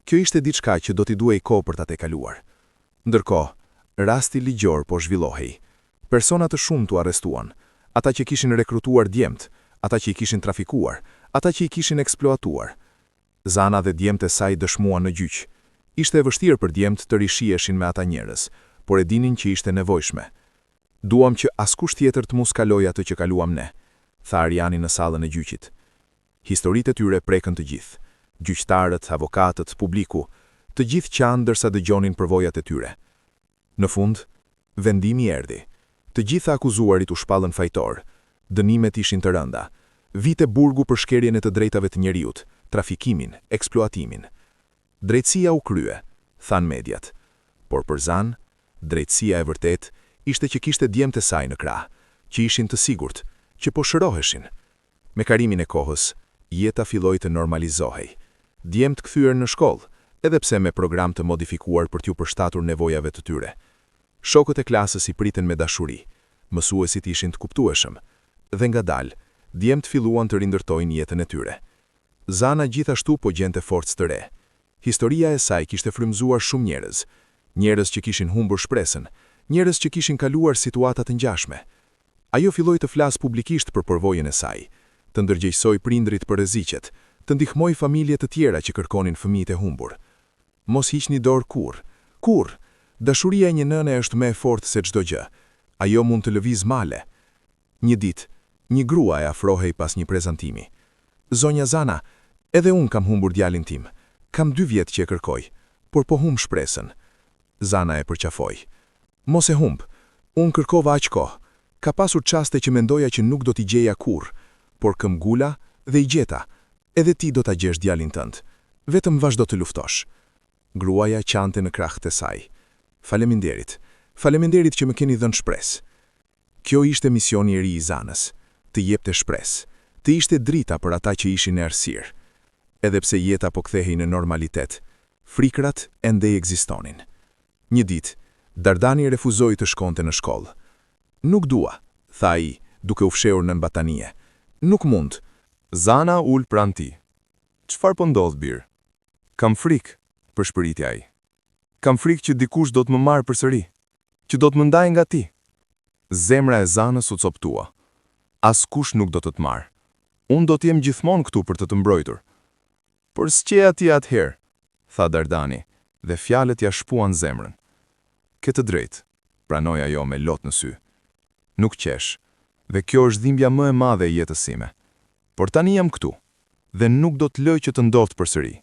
Kjo ishte diçka që do t'i duhej kohë për ta tejkaluar. Ndërkohë, rasti ligjor po zhvillohej. Persona të shumtë u arrestuan, ata që kishin rekrutuar djemtë, ata që i kishin trafikuar, ata që i kishin eksploatuar. Zana dhe djemtë e saj dëshmuan në gjyq. Ishte e vështirë për djemtë të rishiheshin me ata njerëz, por e dinin që ishte nevojshme. "Duam që askush tjetër të mos kalojë atë që kaluam ne", tha Arjani në sallën e gjyqit. Historitë e tyre prekën të gjithë. Gjyqtarët, avokatët, publiku, të gjithë qanë ndërsa dëgjonin përvojat e tyre. Në fund, vendimi erdhi. Të gjitha akuzuarit u shpallën fajtor. Dënimet ishin të rënda. Vite burgu për shkerjen e të drejtave të njeriut, trafikimin, eksploatimin. Drejtësia u krye, than mediat. Por për Zan, drejtësia e vërtet ishte që kishte djemtë e saj në krah, që ishin të sigurt, që po shëroheshin. Me karimin e kohës, jeta filloi të normalizohej. Djemtë kthyer në shkollë, edhe pse me program të modifikuar për t'ju përshtatur nevojave të tyre. Shokët e klasës i priten me dashuri, mësuesit ishin të kuptueshëm, Dhe ngadalë, djemt filluan të rindërtojnë jetën e tyre. Zana gjithashtu po gjente forcë të re. Historia e saj kishte frymëzuar shumë njerëz. Njerëz që kishin humbur shpresën, njerëz që kishin kaluar situata të ngjashme. Ajo filloi të flasë publikisht për përvojën e saj, të ndërgjegjësoj prindrit për rreziqet, të ndihmoj familje të tjera që kërkonin fëmijët e humbur. Mos hiqni dorë kur. Dashuria e një nëne është më e fortë se çdo gjë. Ajo mund të lëviz male. Një ditë, një grua e afrohej pas një prezantimi. Zonja Zana, edhe unë kam humbur djalin tim. Kam 2 vjet që e kërkoj, por po humb shpresën. Zana e përqafoi. Mos e humb, unë kërkova aq kohë. Ka pasur çaste që mendoja që nuk do t'i gjeja kurrë, por këmbgula dhe i gjeta. Edhe ti do ta gjesh djalin tënd. Vetëm vazhdo të luftosh. Gruaja qante në krahët e saj. Faleminderit që më keni dhënë shpresë. Kjo ishte misioni i ri i Zanës, të jepte shpresë, të ishte drita për ata që ishin në errësirë. Edhe pse jeta po kthehej në normalitet, frikrat ende ekzistonin. Një ditë, Dardani refuzoi të shkonte në shkollë. Nuk dua, tha ai, duke u fshehur në mbatanie. Nuk mund. Zana ul pranë tij. Çfarë po ndodh, bir? Kam frikë, përshpëriti ai. Kam frikë që dikush do të më marrë përsëri, që do të më ndajë nga ti. Zemra e Zanës u coptua. Askush nuk do të të marrë. Unë do të jem gjithmonë këtu për të të mbrojtur. Por s'qeja ti atëherë, tha Dardani, dhe fjalët ja shpuan zemrën. Ke të drejtë, pranoi ajo me lot në sy. Nuk qesh, dhe kjo është dhimbja më e madhe e jetës sime. Por tani jam këtu, dhe nuk do të lëj që të ndodhë përsëri.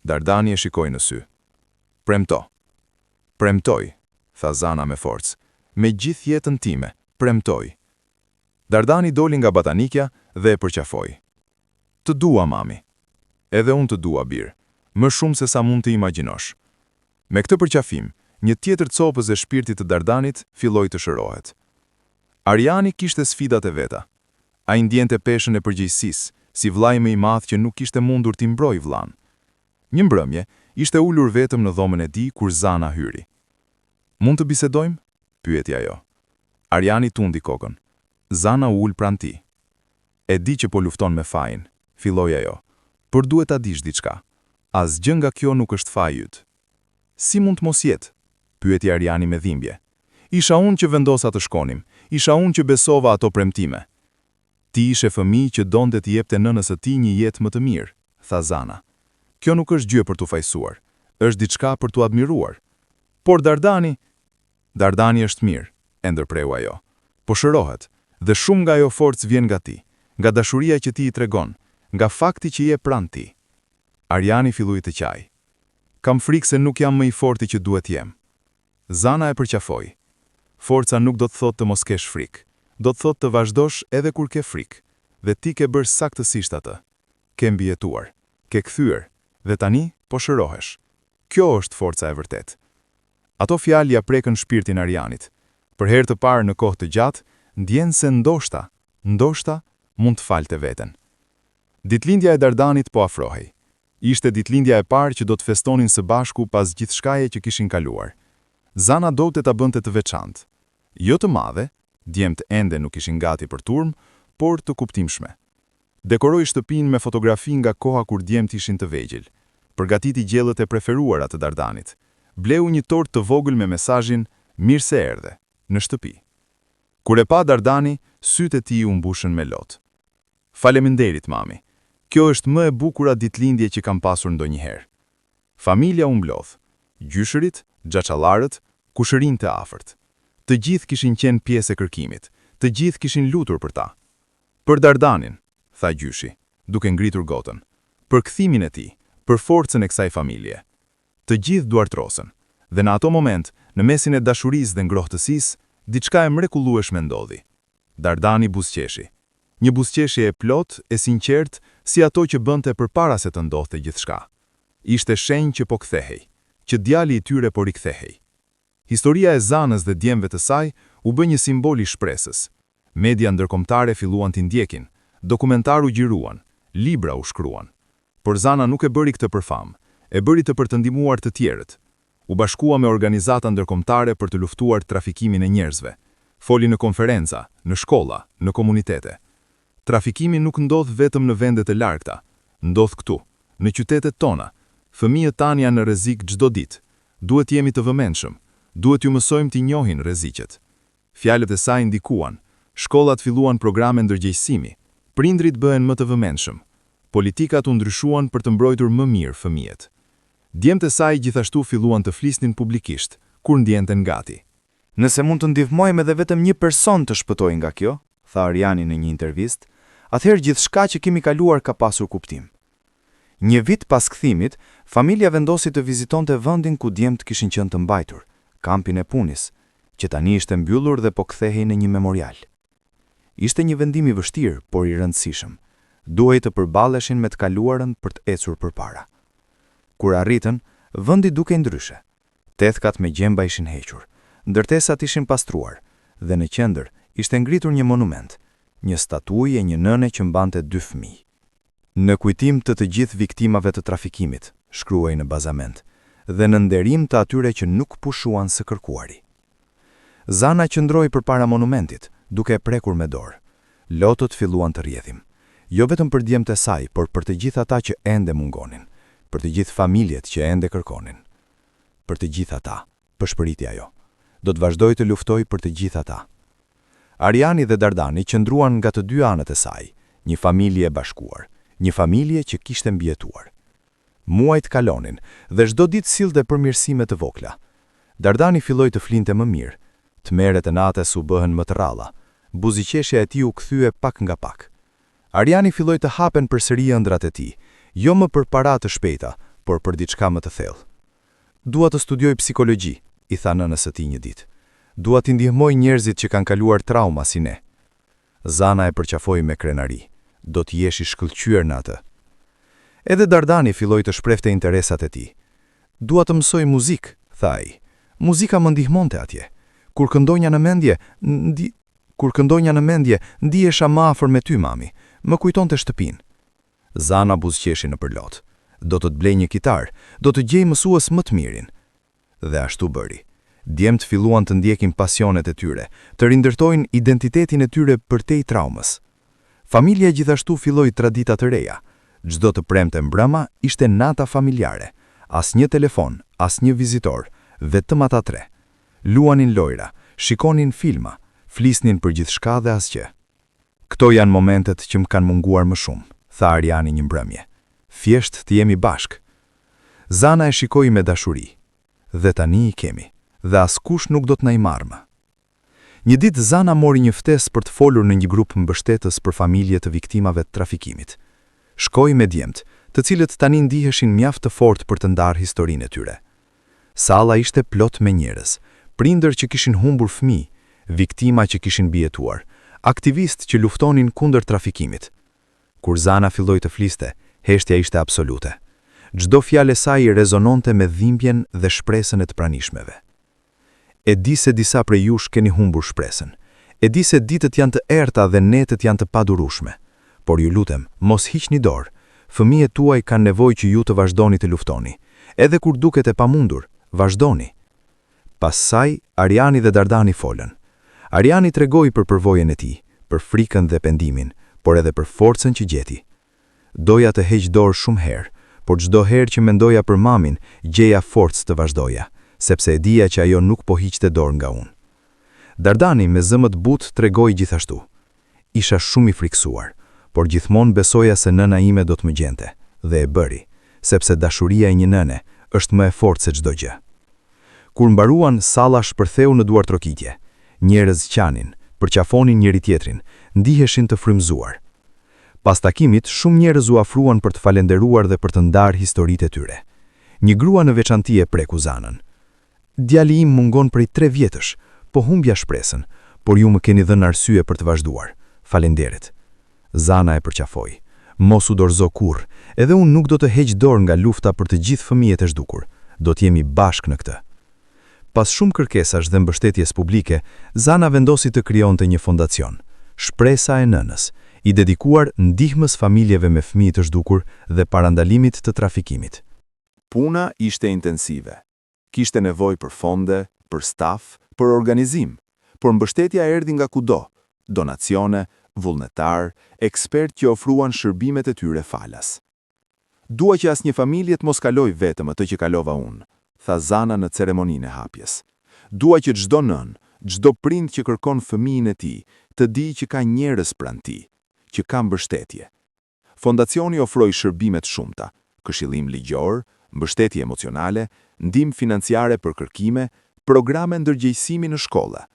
Dardani e shikoi në sy. Premtoj, tha Zana me forcë, me gjithë jetën time, premtoj. Dardani doli nga batanikja dhe e përqafoi. Të dua, mami. Edhe unë të dua, bir, më shumë se sa mund të imagjinosh. Me këtë përqafim, një tjetër copës e shpirtit të Dardanit filloi të shërohet. Ariani kishte sfidat e veta. Ai ndjente peshën e përgjegjësisë, si vllai më i madh që nuk kishte mundur t'i mbrojë vllain. Një mbrëmje, ishte ulur vetëm në dhomën e tij kur Zana hyri. Mund të bisedojmë? Pyeti ajo. Ariani tundi kokën. Zana u ul pranë tij. E di që po lufton me fajin, filloi ajo. Por duhet ta dish diçka. Asgjë nga kjo nuk është faji yt. Si mund të mos jetë? Pyeti Ariani me dhimbje. Isha unë që vendosa të shkonim, isha unë që besova ato premtime. Ti ishe fëmijë që donte t'i jepte nënës së tij një jetë më të mirë, tha Zana. Kjo nuk është gjë për t'u fajsuar, është diçka për t'u admiruar. Por Dardani është mirë, e ndërpreu ajo. Po shërohet, dhe shumë nga ajo forcë vjen nga ti, nga dashuria që ti i tregon, nga fakti që je pranë ti. Ariani filloi të qaj. Kam frikë se nuk jam më i forti që duhet jem. Zana e përqafoi. Forca nuk do të thotë të mos kesh frikë, do të thotë të vazhdosh edhe kur ke frikë, dhe ti ke bërë saktësisht atë. Ke mbijetuar, ke kthyer, dhe tani po shërohesh. Kjo është forca e vërtet. Ato fjalë ja prekën shpirtin Arianit. Për herë të parë në kohë të gjatë, ndjen se ndoshta mund të falte veten. Ditëlindja e Dardanit po afrohej. Ishte ditëlindja e parë që do të festonin së bashku pas gjithçkaje që kishin kaluar. Zana donte ta bënte të veçantë. Jo të madhe, djemt ende nuk ishin gati për turm, por të kuptimshme. Dekoroi shtëpinë me fotografi nga koha kur djemt ishin të vegjël. Përgatiti gjellët e preferuara të Dardanit. Bleu një tortë të vogël me mesazhin "Mirë se erdhe" në shtëpi. Kur e pa Dardani, sytë e tij u mbushën me lot. Faleminderit, mami. Kjo është më e bukura ditëlindje që kam pasur ndonjëherë. Familja u mblodh. Gjyshërit, xhaxhallarët, kushërinë të afërt. Të gjithë kishin qenë pjesë e kërkimit. Të gjithë kishin lutur për ta. Për Dardanin, tha gjyshi, duke ngritur gotën. Për kthimin e tij, për forcën e kësaj familje. Të gjithë duartrosën, dhe në ato moment, në mesin e dashurisë dhe ngrohtësisë, diçka e mrekullueshme ndodhi. Dardani buzëqeshi. Një buzëqeshje e plot, e sinqert, si ato që bënte përpara se të ndodhte gjithçka. Ishte shenjë që po kthehej, që djali i tyre po rikthehej. Historia e Zanës dhe djemve të saj u bë një simbol i shpresës. Media ndërkombëtare filluan t'i ndjekin, dokumentaru gjiruan, libra u shkruan. Por Zana nuk e bëri këtë për famë, e bëri të për të ndihmuar të tjerët. U bashkua me organizata ndërkombëtare për të luftuar trafikimin e njerëzve. Foli në konferenca, në shkolla, në komunitete. Trafikimi nuk ndodh vetëm në vendet e largta, ndodh këtu, në qytetet tona. Fëmijët tanë janë në rrezik çdo ditë. Duhet jemi të vëmendshëm. Duhet ju mësojmë t'i njohin rreziqet. Fjalët e saj ndikuan. Shkollat filluan programe ndërgjegjësimi. Prindrit bëhen më të vëmendshëm. Politikat u ndryshuan për të mbrojtur më mirë fëmijët. Djemtë e saj gjithashtu filluan të flisnin publikisht, kur ndjenten gati. Nëse mund të ndihmojmë edhe vetëm një person të shpëtojë nga kjo, tha Ariani në një intervistë, atëherë gjithçka që kemi kaluar ka pasur kuptim. Një vit pas kthimit, familja vendosi të vizitonte vendin ku djemt kishin qenë të mbajtur, kampin e Punis, që tani ishte mbyllur dhe po kthehej në një memorial. Ishte një vendim i vështirë, por i rëndësishëm. Duhej të përballeshin me të kaluarën për të ecur përpara. Kur arritën, vendi dukej ndryshe. Tethkat me gjemba ishin hequr, ndërtesat ishin pastruar, dhe në qendër ishte ngritur një monument, një statujë e një nëne që mbante 2 fëmijë. Në kujtim të gjithë viktimave të trafikimit, shkruaj në bazament, dhe në nderim të atyre që nuk pushuan së kërkuari. Zana qëndroi përpara monumentit, duke e prekur me dorë. Lotët filluan të rrjedhin, jo vetëm për djemtë e saj, por për të gjithë ata që ende mungonin, për të gjithë familjet që ende kërkonin. Për të gjithë ata, përshpëriti ajo. Do të vazhdoj të luftoj për të gjithë ata. Ariani dhe Dardani qëndruan nga të dy anët e saj, një familje e bashkuar, një familje që kishte mbijetuar. Muajt kalonin dhe çdo ditë sillte përmirësime të vogla. Dardani filloi të flinte më mirë, tmerret e natës u bëhen më të rralla, buziqeshja e tij u kthye pak nga pak. Ariani filloi të hapen përsëri ëndrat e tij, jo më për para të shpejta, por për diçka më të thellë. Dua të studioj psikologji, i tha nënës së tij një ditë. Dua t'i ndihmoj njerëzit që kanë kaluar trauma si ne. Zana e përqafoi me krenari. Do të jesh i shkëlqyer në atë. Edhe Dardani filloi të shprehte interesat e tij. Dua të mësoj muzikë, tha ai. Muzika më ndihmonte atje. Kur këndonja në mendje, ndihesha më afër me ty, mami. Më kujtonte shtëpinë. Zana buzëqeshi në përlot. Do të blej një kitar, do të gjej mësues më të mirin. Dhe ashtu bëri. Djemt filluan të ndjekin pasionet e tyre, të rindërtojnë identitetin e tyre përtej traumës. Familja gjithashtu filloi tradita të reja. Çdo të premte mbrëma ishte nata familjare. Asnjë telefon, asnjë vizitor, vetëm ata 3. Luanin lojra, shikonin filma, flisnin për gjithçka dhe asgjë. Këto janë momentet që më kanë munguar më shumë, tha Ariani një mbrëmje. Thjesht të jemi bashk. Zana e shikoi me dashuri. Dhe tani i kemi, dhe askush nuk do të na i marrë më. Një ditë Zana mori një ftesë për të folur në një grup mbështetës për familje të viktimave të trafikimit. Shkoi me djemt, të cilët tani ndiheshin mjaft të fortë për të ndarë historinë e tyre. Salla ishte plot me njerëz, prindër që kishin humbur fëmijë, viktima që kishin mbijetuar, aktivistë që luftonin kundër trafikimit. Kur Zana filloi të fliste, heshtja ishte absolute. Çdo fjalë e saj rezononte me dhimbjen dhe shpresën e të pranishmeve. E di se disa prej jush keni humbur shpresën. E di se ditët janë të errta dhe netët janë të padurueshme. Por ju lutem, mos hiqni dorë. Fëmijët tuaj kanë nevojë që ju të vazhdoni të luftoni. Edhe kur duket e pamundur, vazhdoni. Pas saj, Ariani dhe Dardani folën. Ariani tregoi për përvojën e tij, për frikën dhe pendimin, por edhe për forcën që gjeti. Doja të heq dorë shumë herë, por çdo herë që mendoja për mamin, gjeja forcë të vazhdoja, sepse e dija që ajo nuk po hiqte dorë nga unë. Dardani me zëmët butë tregoi gjithashtu. Isha shumë i friksuar, por gjithmonë besoja se nëna ime do të më gjente, dhe e bëri, sepse dashuria e një nëne është më e fortë se çdo gjë. Kur mbaruan, salla shpërtheu në duartrokitje. Njerëz qanin, përqafonin njëri tjetrin, ndiheshin të frymëzuar. Pas takimit, shumë njerëz u afruan për të falenderuar dhe për të ndarë historitë e tyre. Një grua në veçanti e preku Zanën. Djali im mungon prej 3 vjetësh, po humbja shpresën, por ju më keni dhënë arsye për të vazhduar. Falenderit. Zana e përqafoi. Mos u dorëzo kurrë, edhe unë nuk do të heq dorë nga lufta për të gjithë fëmijët e zhdukur. Do të jemi bashkë në këtë. Pas shumë kërkesash dhe mbështetjes publike, Zana vendosi të krijonte një fondacion, Shpresa e Nënës, i dedikuar ndihmës familjeve me fëmijë të zhdukur dhe parandalimit të trafikimit. Puna ishte intensive. Kishte nevojë për fonde, për staf, për organizim, por mbështetja erdhi nga kudo, donacione, vullnetar, ekspert që ofruan shërbimet e tyre falas. Dua që asnjë familje të mos kaloj vetëm atë që kalova unë, tha Zana në ceremoninë e hapjes. Dua që çdo nën, çdo prind që kërkon fëmijën e tij, të di që ka njerëz pranë tij, që ka mbështetje. Fondacioni ofroi shërbime të shumta, këshillim ligjor, mbështetje emocionale, ndihmë financiare për kërkime, programe ndërgjegjësimi në shkolla.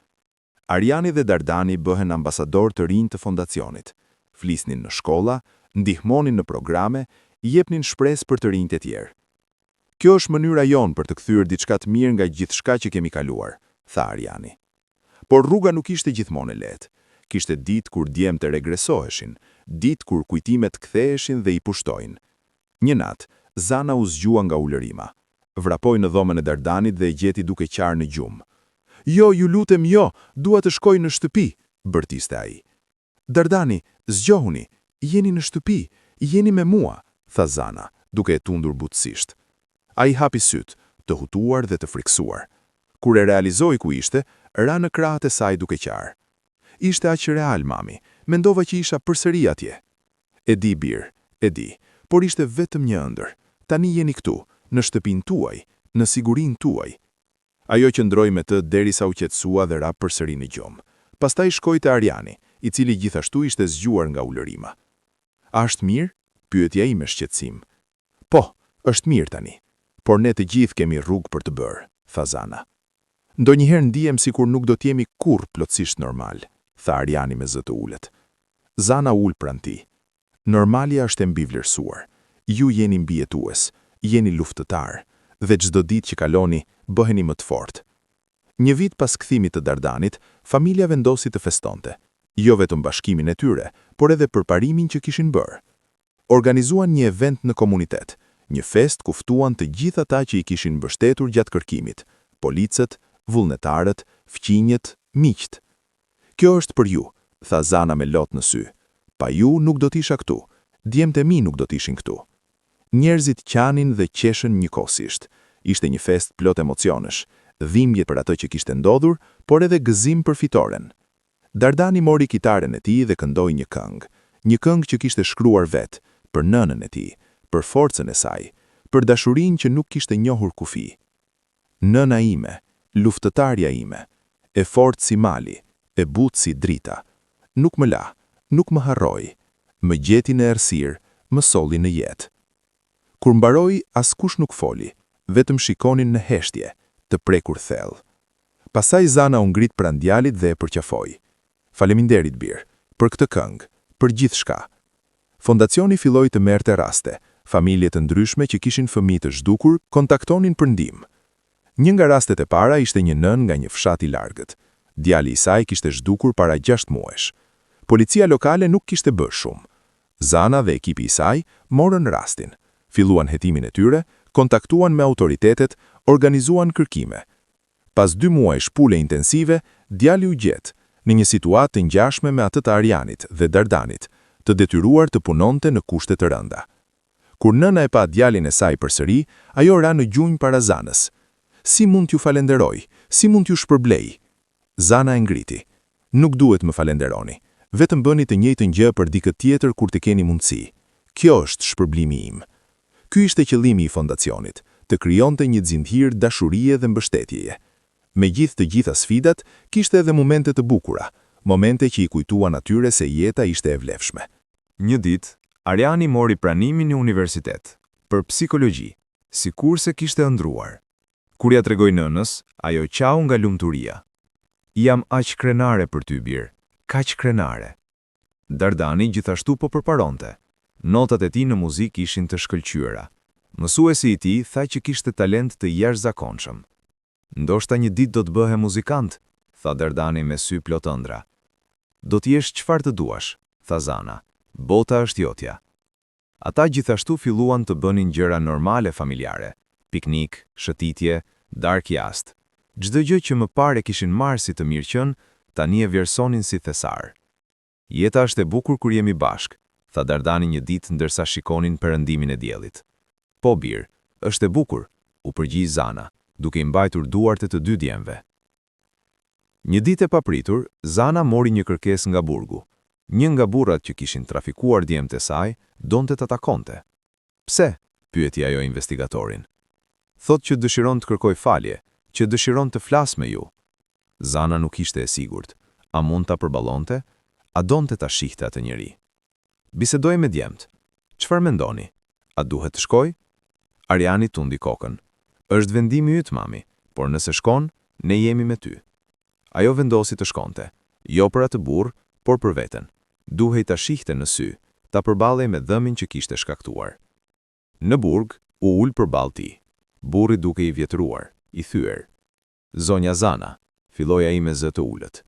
Ariani dhe Dardani bëhen ambasador të rinj të fondacionit. Flisnin në shkolla, ndihmonin në programe, jepnin shpresë për të rinjt e tjerë. Kjo është mënyra jonë për të kthyer diçka të mirë nga gjithçka që kemi kaluar, tha Ariani. Por rruga nuk ishte gjithmonë e lehtë. Kishte ditë kur djemtë regresoheshin, ditë kur kujtimet ktheheshin dhe i pushtojnë. Një natë, Zana u zgjua nga ulërima. Vrapoi në dhomën e Dardanit dhe e gjeti duke qarë në gjumë. Jo, ju lutem jo, dua të shkoj në shtëpi, bërtiste ai. Dardani, zgjohuni, jeni në shtëpi, jeni me mua, tha Zana, duke e tundur butësisht. Ai hapi syt, të hutuar dhe të friksuar. Kur e realizoi ku ishte, ra në krahët e saj duke qarë. Ishte aq real, mami, mendova që isha përsëri atje. E di, bir, e di, por ishte vetëm një ëndër. Tani jeni këtu, në shtëpinë tuaj, në sigurinë tuaj. Ajo qëndroi me të derisa u qetësua dhe ra përsëri në gjumë. Pastaj shkoi te Ariani, i cili gjithashtu ishte zgjuar nga ulërima. A është mirë? Pyetja ime me shqetësim. Po, është mirë tani, por ne të gjithë kemi rrugë për të bërë, tha Zana. Ndonjëherë ndihem sikur nuk do të jemi kurrë plotësisht normal, tha Ariani me zë të ulët. Zana ul pranë tij. Normalia është e mbivlerësuar. Ju jeni mbijetues, jeni luftëtar, dhe çdo ditë që kaloni, bëheni më të fortë. Një vit pas kthimit të Dardanit, familja vendosi të festonte, jo vetëm bashkimin e tyre, por edhe përparimin që kishin bërë. Organizuan një event në komunitet, një fest ku ftuan të gjithë ata që i kishin mbështetur gjatë kërkimit, policët, vullnetarët, fqinjët, miqt. Kjo është për ju, tha Zana me lot në sy. Pa ju nuk do t'isha këtu, djemtë e mi nuk do t'ishin këtu. Njerëzit qanin dhe qeshën njëkohësisht. Ishte një fest plot emocionesh, dhimbje për atë që kishte ndodhur, por edhe gëzim për fitoren. Dardani mori kitaren e tij dhe këndoi një këngë që kishte shkruar vetë, për nënën e tij, për forcën e saj, për dashurinë që nuk kishte njohur kufi. Nëna ime, luftëtarja ime, e fortë si mali, e butë si drita, nuk më la, nuk më harroi, më gjeti në errësirë, më solli në jetë. Kur mbaroi, askush nuk foli, vetëm shikonin në heshtje, të prekur thellë. Pastaj Zana u ngrit pranë djalit dhe e përqafoi. Faleminderit bir, për këtë këngë, për gjithçka. Fondacioni filloi të merrte raste. Familje të ndryshme që kishin fëmijë të zhdukur kontaktonin për ndihmë. Një nga rastet e para ishte një nën nga një fshat i largët. Djali i saj kishte zhdukur para 6 muajsh. Policia lokale nuk kishte bërë shumë. Zana dhe ekipi i saj morën rastin. Filluan hetimin e tyre, kontaktuan me autoritetet, organizuan kërkime. Pas 2 muaj shpule intensive, djali u gjet, në një situatë të ngjashme me atë të Arianit dhe Dardanit, të detyruar të punonte në kushte të rënda. Kur nëna e pa djalin e saj përsëri, ajo ra në gjunjë para Zanës. Si mund t'ju falenderoj? Si mund t'ju shpërblej? Zana e ngriti. Nuk duhet më falenderoni. Vetëm bëni të njëjtën gjë për dikë tjetër kur të keni mundësi. Kjo është shpërblimi im. Ky ishte qëllimi i fondacionit, të krijonte një xhinthir dashurie dhe mbështetjeje. Me të gjitha sfidat, kishte edhe momente të bukura, momente që i kujtuan atyre se jeta ishte e vlefshme. Një ditë, Ariani mori pranimin në universitet, për psikologji, sikurse kishte ëndruar. Kur ja tregoi nënës, ajo qau nga lumturia. Jam aq krenare për ty bir, kaq krenare. Dardani gjithashtu po përparonte. Notat e tij në muzikë ishin të shkëlqyera. Mësuesi i tij tha që kishte talent të jashtëzakonshëm. Ndoshta një ditë do të bëhe muzikant, tha Dardani me sy plot ëndra. Do të jesh çfarë të duash, tha Zana. Bota është jotja. Ata gjithashtu filluan të bënin gjëra normale familjare, piknik, shëtitje, dark jast. Çdo gjë që më parë kishin marrë si të mirëqen, tani e vlerësonin si thesar. Jeta është e bukur kur jemi bashkë, tha Dardani një ditë ndërsa shikonin perëndimin e diellit. Po bir, është e bukur, u përgjigj Zana, duke I mbajtur duart e të dy djemve. Një ditë e papritur, Zana mori një kërkesë nga burgu. Një nga burrat që kishin trafikuar djemtë e saj, donte ta takonte. Pse? Pyeti ajo investigatorin. Thot që dëshiron të kërkoj falje, që dëshiron të flas me ju. Zana nuk ishte e sigurt. A mund ta përballonte? A donte ta shihte atë njeri? Bisedoi me djemt. Çfarë mendoni? A duhet të shkoj? Ariani tundi kokën. Është vendimi yt, mami, por nëse shkon, ne jemi me ty. Ajo vendosi të shkonte, jo për atë burr, por për veten. Duhej ta shihte në sy, ta përballej me dëmin që kishte shkaktuar. Në burg, u ul përballë tij. Burri duke i vjetëruar, i thyer. Zonja Zana, filloi ai me zë të ulët.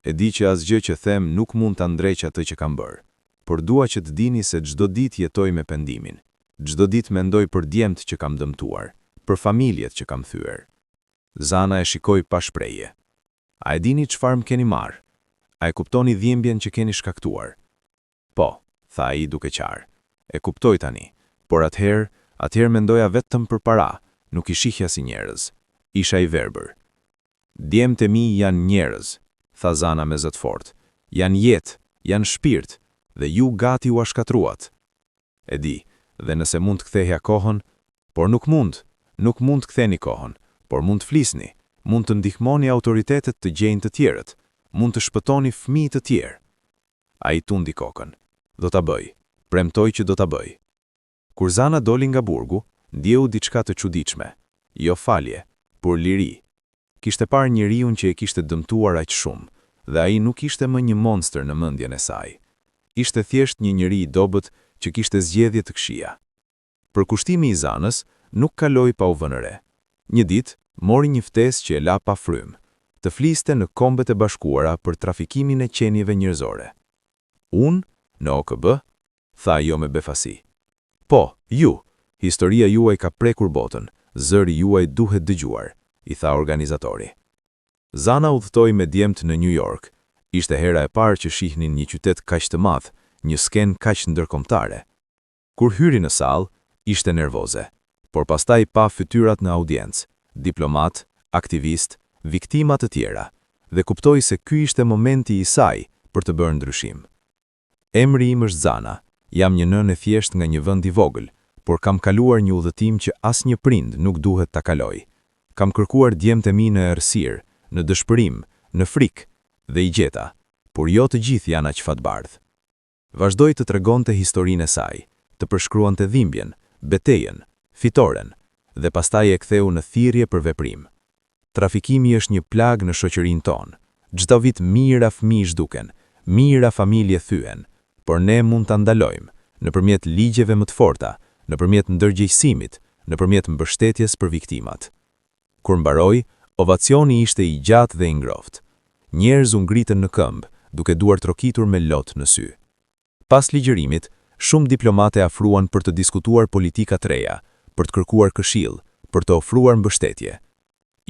E di që asgjë që them nuk mund ta ndreq atë që kam bërë, por dua që të dini se çdo ditë jetoj me pendimin. Çdo ditë mendoj për djemt që kam dëmtuar, për familjet që kam thyer. Zana e shikoi pa shprehje. A e dini çfarë më keni marrë? A e kuptoni dhimbjen që keni shkaktuar? Po, tha ai duke qarë. E kuptoj tani, por atëherë mendoja vetëm për para, nuk i shihja si njerëz. Isha i verbër. Djemtë e mi janë njerëz, tha Zana me zë të fortë. Janë jetë, janë shpirt, dhe ju gati u shkatruat. E di, dhe nëse mund të kthehja kohën, por nuk mund të ktheni kohën, por mund të flisni, mund të ndihmoni autoritetet të gjejnë të tjerët, mund të shpëtoni fëmijë të tjerë. Ai tundi kokën. Do ta bëj. Premtoj që do ta bëj. Kur Zana doli nga burgu, ndjeu diçka të çuditshme. Jo falje, por liri. Kishte parë njeriun që e kishte dëmtuar aq shumë, dhe ai nuk ishte më një monster në mendjen e saj. Ishte thjesht një njeri i dobët që kishte zgjedhje të këqija. Përkushtimi i Zanës nuk kaloi pa u vënë re. Një ditë mori një ftesë që e la pa frymë, të fliste në Kombet e Bashkuara për trafikimin e qenieve njerëzore. Unë, në OKB, tha ajo me befasi. Po, ju, historia juaj ka prekur botën, zëri juaj duhet dëgjuar, i tha organizatori. Zana udhtoi me djemt në New York. Ishte hera e parë që shihnin një qytet kaq të madh, një skenë kaq ndërkombëtare. Kur hyri në sallë, ishte nervoze, por pastaj pa fytyrat në audiencë, diplomat, aktivist, viktima të tjera, dhe kuptoi se ky ishte momenti i saj për të bërë ndryshim. Emri im është Zana, jam një nënë e thjesht nga një vend i vogël, por kam kaluar një udhëtim që asnjë prind nuk duhet ta kalojë. Kam kërkuar djemtë e mi në errësirë, në dëshpërim, në frikë, dhe i gjeta, por jo të gjithë janë aq fatbardh. Vazhdoi të tregonte historinë e saj, të përshkruante dhimbjen, betejën, fitoren, dhe pastaj e ktheu në thirrje për veprim. Trafikimi është një plag në shoqërinë tonë. Çdo vit mijëra fëmijë zhduken, mijëra familje thyen, por ne mund ta ndalojmë nëpërmjet ligjeve më të forta, nëpërmjet ndërgjegjësimit, nëpërmjet mbështetjes për viktimat. Kur mbaroi, ovacioni ishte i gjatë dhe i ngrohtë. Njerëz u ngritën në këmbë, duke duar trokitur me lot në sy. Pas ligjërimit, shumë diplomate afruan për të diskutuar politika të reja, për të kërkuar këshill, për të ofruar mbështetje.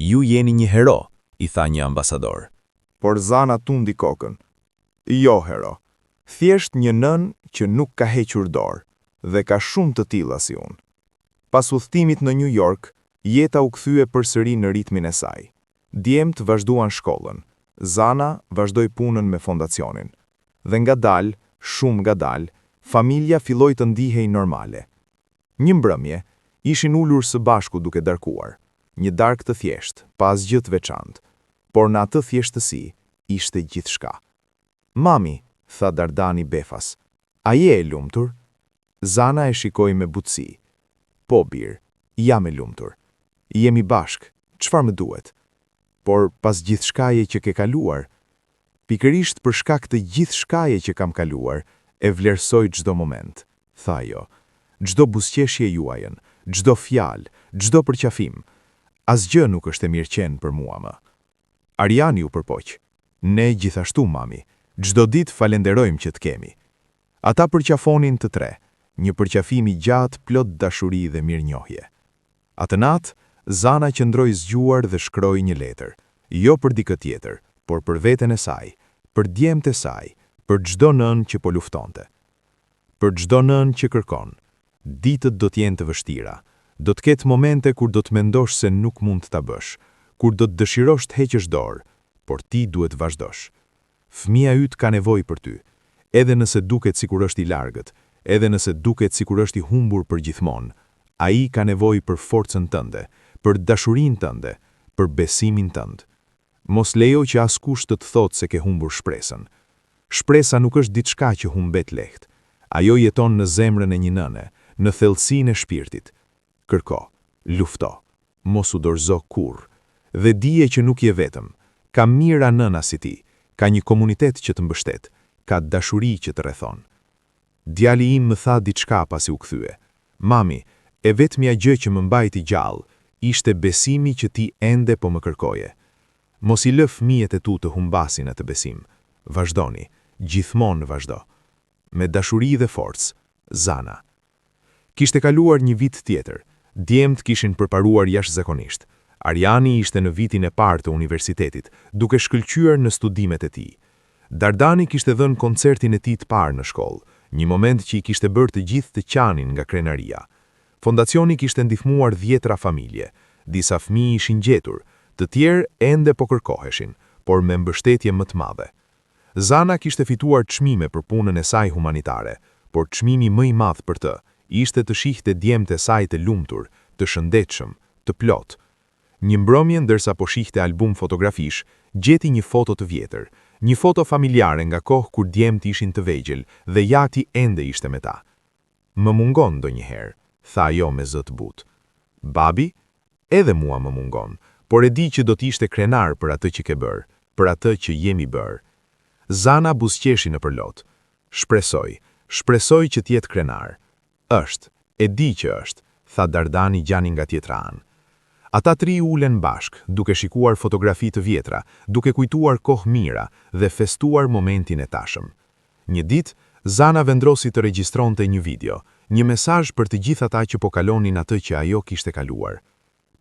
Ju jeni një hero, i tha një ambasador. Por Zana tundi kokën. Jo hero, thjesht një nën që nuk ka hequr dorë, dhe ka shumë të tilla si unë. Pas udhëtimit në New York, jeta u kthye përsëri në ritmin e saj. Djemt vazhduan shkollën. Zana vazhdoi punën me fondacionin. Dhe ngadalë, shumë ngadalë, familja filloi të ndihej normale. Një mbrëmje, ishin ulur së bashku duke darkuar. Një darkë të thjeshtë, pa asgjë të veçantë, por në atë thjeshtësi ishte gjithçka. Mami, tha Dardani befas, a je e lumtur? Zana e shikoi me butësi. Po, birë, jam e lumtur. Jemi bashk, çfarë më duhet? Por pas gjithë shkaje që ke kaluar, pikërisht për shkak të gjithë shkaje që kam kaluar, e vlerësoj çdo moment, tha ajo. Çdo buzëqeshje juajën, çdo fjalë, çdo përqafim. Asgjë nuk është e mirëqenë për mua më. Ariani u përpoq. Ne gjithashtu, mami, çdo ditë falenderojmë që të kemi. Ata përqafonin të tre, një përqafim i gjatë plot dashuri dhe mirënjohje. Atë natë, Zana qëndroi zgjuar dhe shkroi një letër, jo për dikë tjetër, por për veten e saj, për djemtë e saj, për çdo nën që po luftonte. Për çdo nën që kërkon, ditët do të jenë të vështira, do të ketë momente kur do të mendosh se nuk mund ta bësh, kur do të dëshirosh të heqësh dorë, por ti duhet vazhdosh. Fëmia yt ka nevojë për ty, edhe nëse duket sikur është i largët, edhe nëse duket sikur është i humbur për gjithmonë. Ai ka nevojë për forcën tënde, për dashurinë tënde, për besimin tënd. Mos lejo që askush të thotë se ke humbur shpresën. Shpresa nuk është diçka që humbet lehtë. Ajo jeton në zemrën e një nëne, në thellësinë e shpirtit. Kërko, lufto, mos u dorëzo kurrë. Dhe dije që nuk je vetëm. Ka mira nëna si ti, ka një komunitet që të mbështet, ka dashuri që të rrethon. Djali im më tha diçka pasi u kthye. Mami, e vetmja gjë që më mbajti gjallë, ishte besimi që ti ende po më kërkoje. Mos i lë fëmijët e tu të humbasin atë besim. Vazhdoni, gjithmonë vazhdo. Me dashuri dhe forcë, Zana. Kishte kaluar një vit tjetër. Djemt kishin përparuar jashtëzakonisht. Ariani ishte në vitin e parë të universitetit, duke shkëlqyer në studimet e tij. Dardani kishte dhënë koncertin e tij të parë në shkollë, një moment që i kishte bërë të gjithë të qanin nga krenaria. Fondacioni kishte ndihmuar 10 familje, disa fëmijë ishin gjetur, të tjerë ende po kërkoheshin, por me mbështetje më të madhe. Zana kishte fituar çmime për punën e saj humanitare, por çmimi më i madh për të ishte të shihte djemtë e saj të lumtur, të shëndetshëm, të plot. Një mbrëmje ndërsa po shihte album fotografish, gjeti një foto të vjetër, një foto familjare nga kohë kur djemtë ishin të vegjël dhe jati ende ishte me ta. Më mungon ndonjëherë, tha ajo me zë të butë. Babi, edhe mua më mungon, por e di që do t'ishte krenar për atë që ke bërë, për atë që jemi bërë. Zana buzëqeshi në përlot. Shpresoj që t'jetë krenar. Është, e di që është, tha Dardani gjani nga tjetra anë. Ata 3 ulen bashk, duke shikuar fotografi të vjetra, duke kujtuar kohë mira dhe festuar momentin e tashëm. Një ditë, Zana vendrosi të regjistronte një video, një mesazh për të gjithë ata që po kalonin atë që ajo kishte kaluar.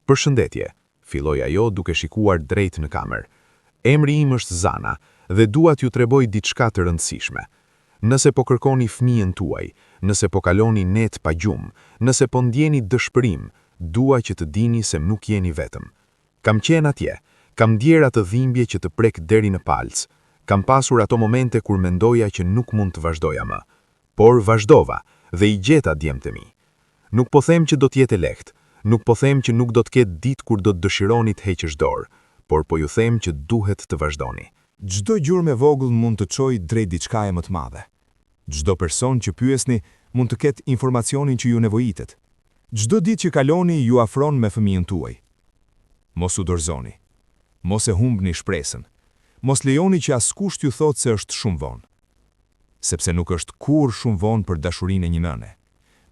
Përshëndetje, filloi ajo duke shikuar drejt në kamerë. Emri im është Zana dhe dua t'ju tregoj diçka të rëndësishme. Nëse po kërkoni fëmijën tuaj, nëse po kaloni net pa gjumë, nëse po ndjeni dëshpërim, dua që të dini se nuk jeni vetëm. Kam qenë atje, kam ndjer atë dhimbje që të prek deri në palc, kam pasur ato momente kur mendoja që nuk mund të vazhdoja më, por vazhdova dhe i gjeta djemtë e mi. Nuk po them që do t'jetë lehtë, nuk po them që nuk do të ketë ditë kur do të dëshironi të heqësh dorë, por po ju them që duhet të vazhdoni. Çdo gjurmë e vogël mund të çojë drejt diçkaje më të madhe. Çdo person që pyesni mund të ketë informacionin që ju nevojitet. Çdo ditë që kaloni ju afron me fëmijën tuaj. Mos u dorëzoni. Mos e humbni shpresën. Mos lejoni që askush t'ju thotë se është shumë vonë. Sepse nuk është kurrë shumë vonë për dashurinë e një nëne.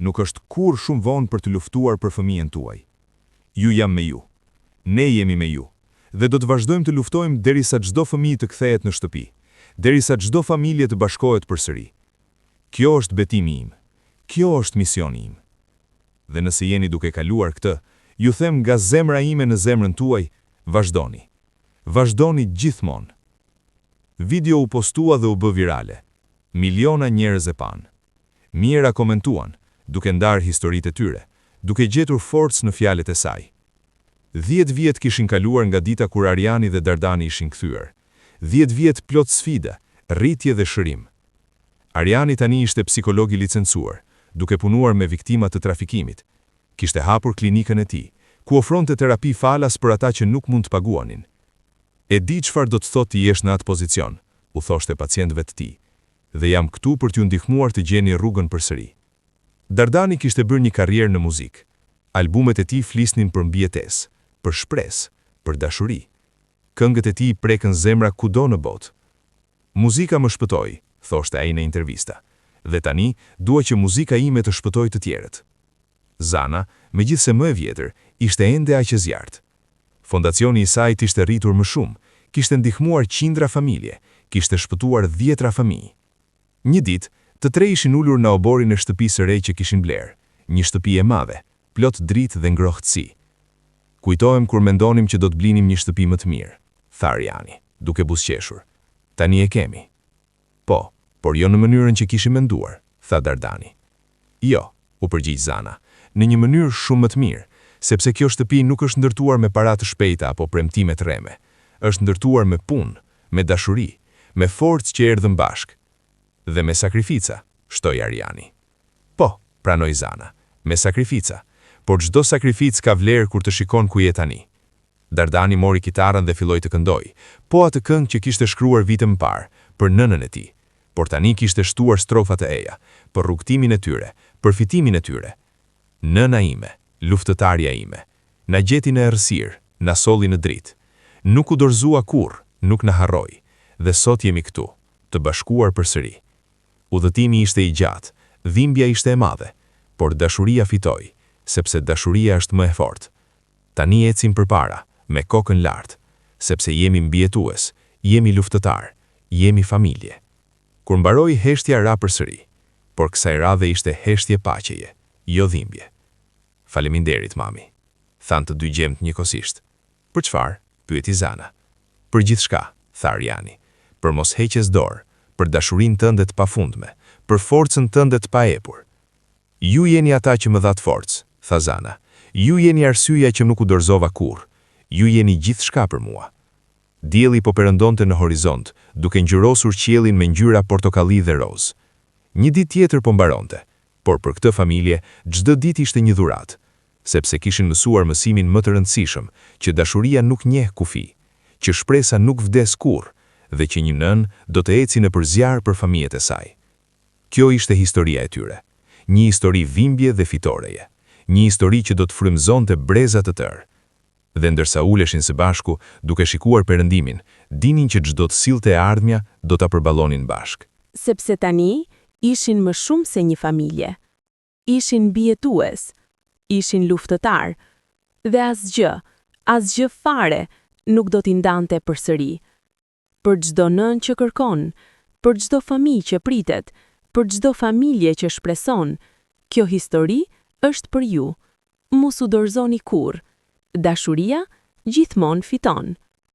Nuk është kurrë shumë vonë për të luftuar për fëmijën tuaj. Ju jam me ju. Ne jemi me ju. Dhe do të vazhdojmë të luftojmë derisa çdo fëmijë të kthehet në shtëpi, derisa çdo familje të bashkohet përsëri. Kjo është betimi im. Kjo është misioni im. Dhe nëse jeni duke kaluar këtë, ju them nga zemra ime në zemrën tuaj, vazhdoni. Vazhdoni gjithmonë. Video u postua dhe u bë virale. Miliona njerëz e pan. Mijëra komentuan, duke ndarë historitë e tyre, duke gjetur forcë në fjalët e saj. 10 vjet kishin kaluar nga dita kur Ariani dhe Dardani ishin kthyer. 10 vjet plot sfida, rritje dhe shërim. Ariani tani ishte psikolog i licencuar, duke punuar me viktima të trafikimit. Kishte hapur klinikën e tij, ku ofronte terapi falas për ata që nuk mund të paguanin. E di çfarë do të thotë të jesh në atë pozicion, u thoshte pacientëve të tij, dhe jam këtu për t'ju ndihmuar të gjeni rrugën përsëri. Dardani kishte bërë një karrierë në muzikë. Albumet e tij flisnin për mbijetesë, për shpresë, për dashuri. Këngët e tij prekën zemra kudo në botë. Muzika më shpëtoi, thoshte ai në intervista, dhe tani dua që muzika ime të shpëtojë të tjerët. Zana, megjithse më e vjetër, ishte ende aq e zjarrt. Fondacioni i saj ishte rritur më shumë, kishte ndihmuar qindra familje, kishte shpëtuar 10 fëmijë. Një ditë, të tre ishin ulur në oborin e shtëpisë së re që kishin bler, një shtëpi e madhe, plot dritë dhe ngrohtësi. Kujtohem kur mendonim që do të blinim një shtëpi më të mirë, tha Ariani, duke buzëqeshur. Tani e kemi. Po, por jo në mënyrën që kishim menduar, tha Dardani. Jo, u përgjigj Zana, në një mënyrë shumë më të mirë, sepse kjo shtëpi nuk është ndërtuar me para të shpejta apo premtime të rreme. është ndërtuar me punë, me dashuri, me forcë që erdhën bashk. Dhe me sakrifica, shtoi Ariani. Po, pranoi Zana, me sakrifica, por çdo sakrificë ka vlerë kur të shikon ku je tani. Dardani mori kitarën dhe filloi të këndoj, po atë këngë që kishte shkruar vitin më parë, për nënën e tij, por tani kishte shtuar strofat e eja, për rrugtimin e tyre, për fitimin e tyre. Nëna ime, luftëtarja ime, na gjeti në errësirë, na solli në dritë. Nuk u dorëzua kurrë, nuk na harroi, dhe sot jemi këtu, të bashkuar përsëri. Udhëtimi ishte i gjatë, dhimbja ishte e madhe, por dashuria fitoi, sepse dashuria është më e fortë. Tani ecim përpara, me kokën lartë, sepse jemi mbijetues, jemi luftëtar, jemi familje. Kur mbaroi heshtja ra përsëri, por kësaj radhe ishte heshtje paqeje, jo dhimbje. Faleminderit, mami, thanë të dy gjemt njëkohësisht. Për çfarë? Pyeti Zana. Për gjithçka, tha Ariani, për mos heqjes dorë, për dashurinë tënde të pafundme, për forcën tënde të paepur. Ju jeni ata që më dhat forcë, tha Zana. Ju jeni arsyeja që nuk u dorëzova kurrë. Ju jeni gjithçka për mua. Dielli po perëndonte në horizont, duke ngjyrosur qiellin me ngjyra portokalli dhe roz. Një ditë tjetër po mbaronte, por për këtë familje çdo ditë ishte një dhuratë, sepse kishin mësuar mësimin më të rëndësishëm, që dashuria nuk njeh kufi, që shpresa nuk vdes kurrë, dhe që një nën do të eci në përzjarr për fëmijët e saj. Kjo ishte historia e tyre, një histori dhimbje dhe fitoreje, një histori që do të frymëzonte breza të tërë. Dhe ndërsa uleshin së bashku, duke shikuar perëndimin, dinin që çdo të sillte e ardhmja do ta përballonin bashk. Sepse tani ishin më shumë se një familje. Ishin mbijetues, ishin luftëtar, dhe asgjë fare nuk do t'i ndante përsëri. Për çdo nën që kërkon, për çdo fëmijë që pritet, për çdo familje që shpreson, kjo histori është për ju. Mos u dorëzoni kurrë. Dashuria gjithmonë fiton.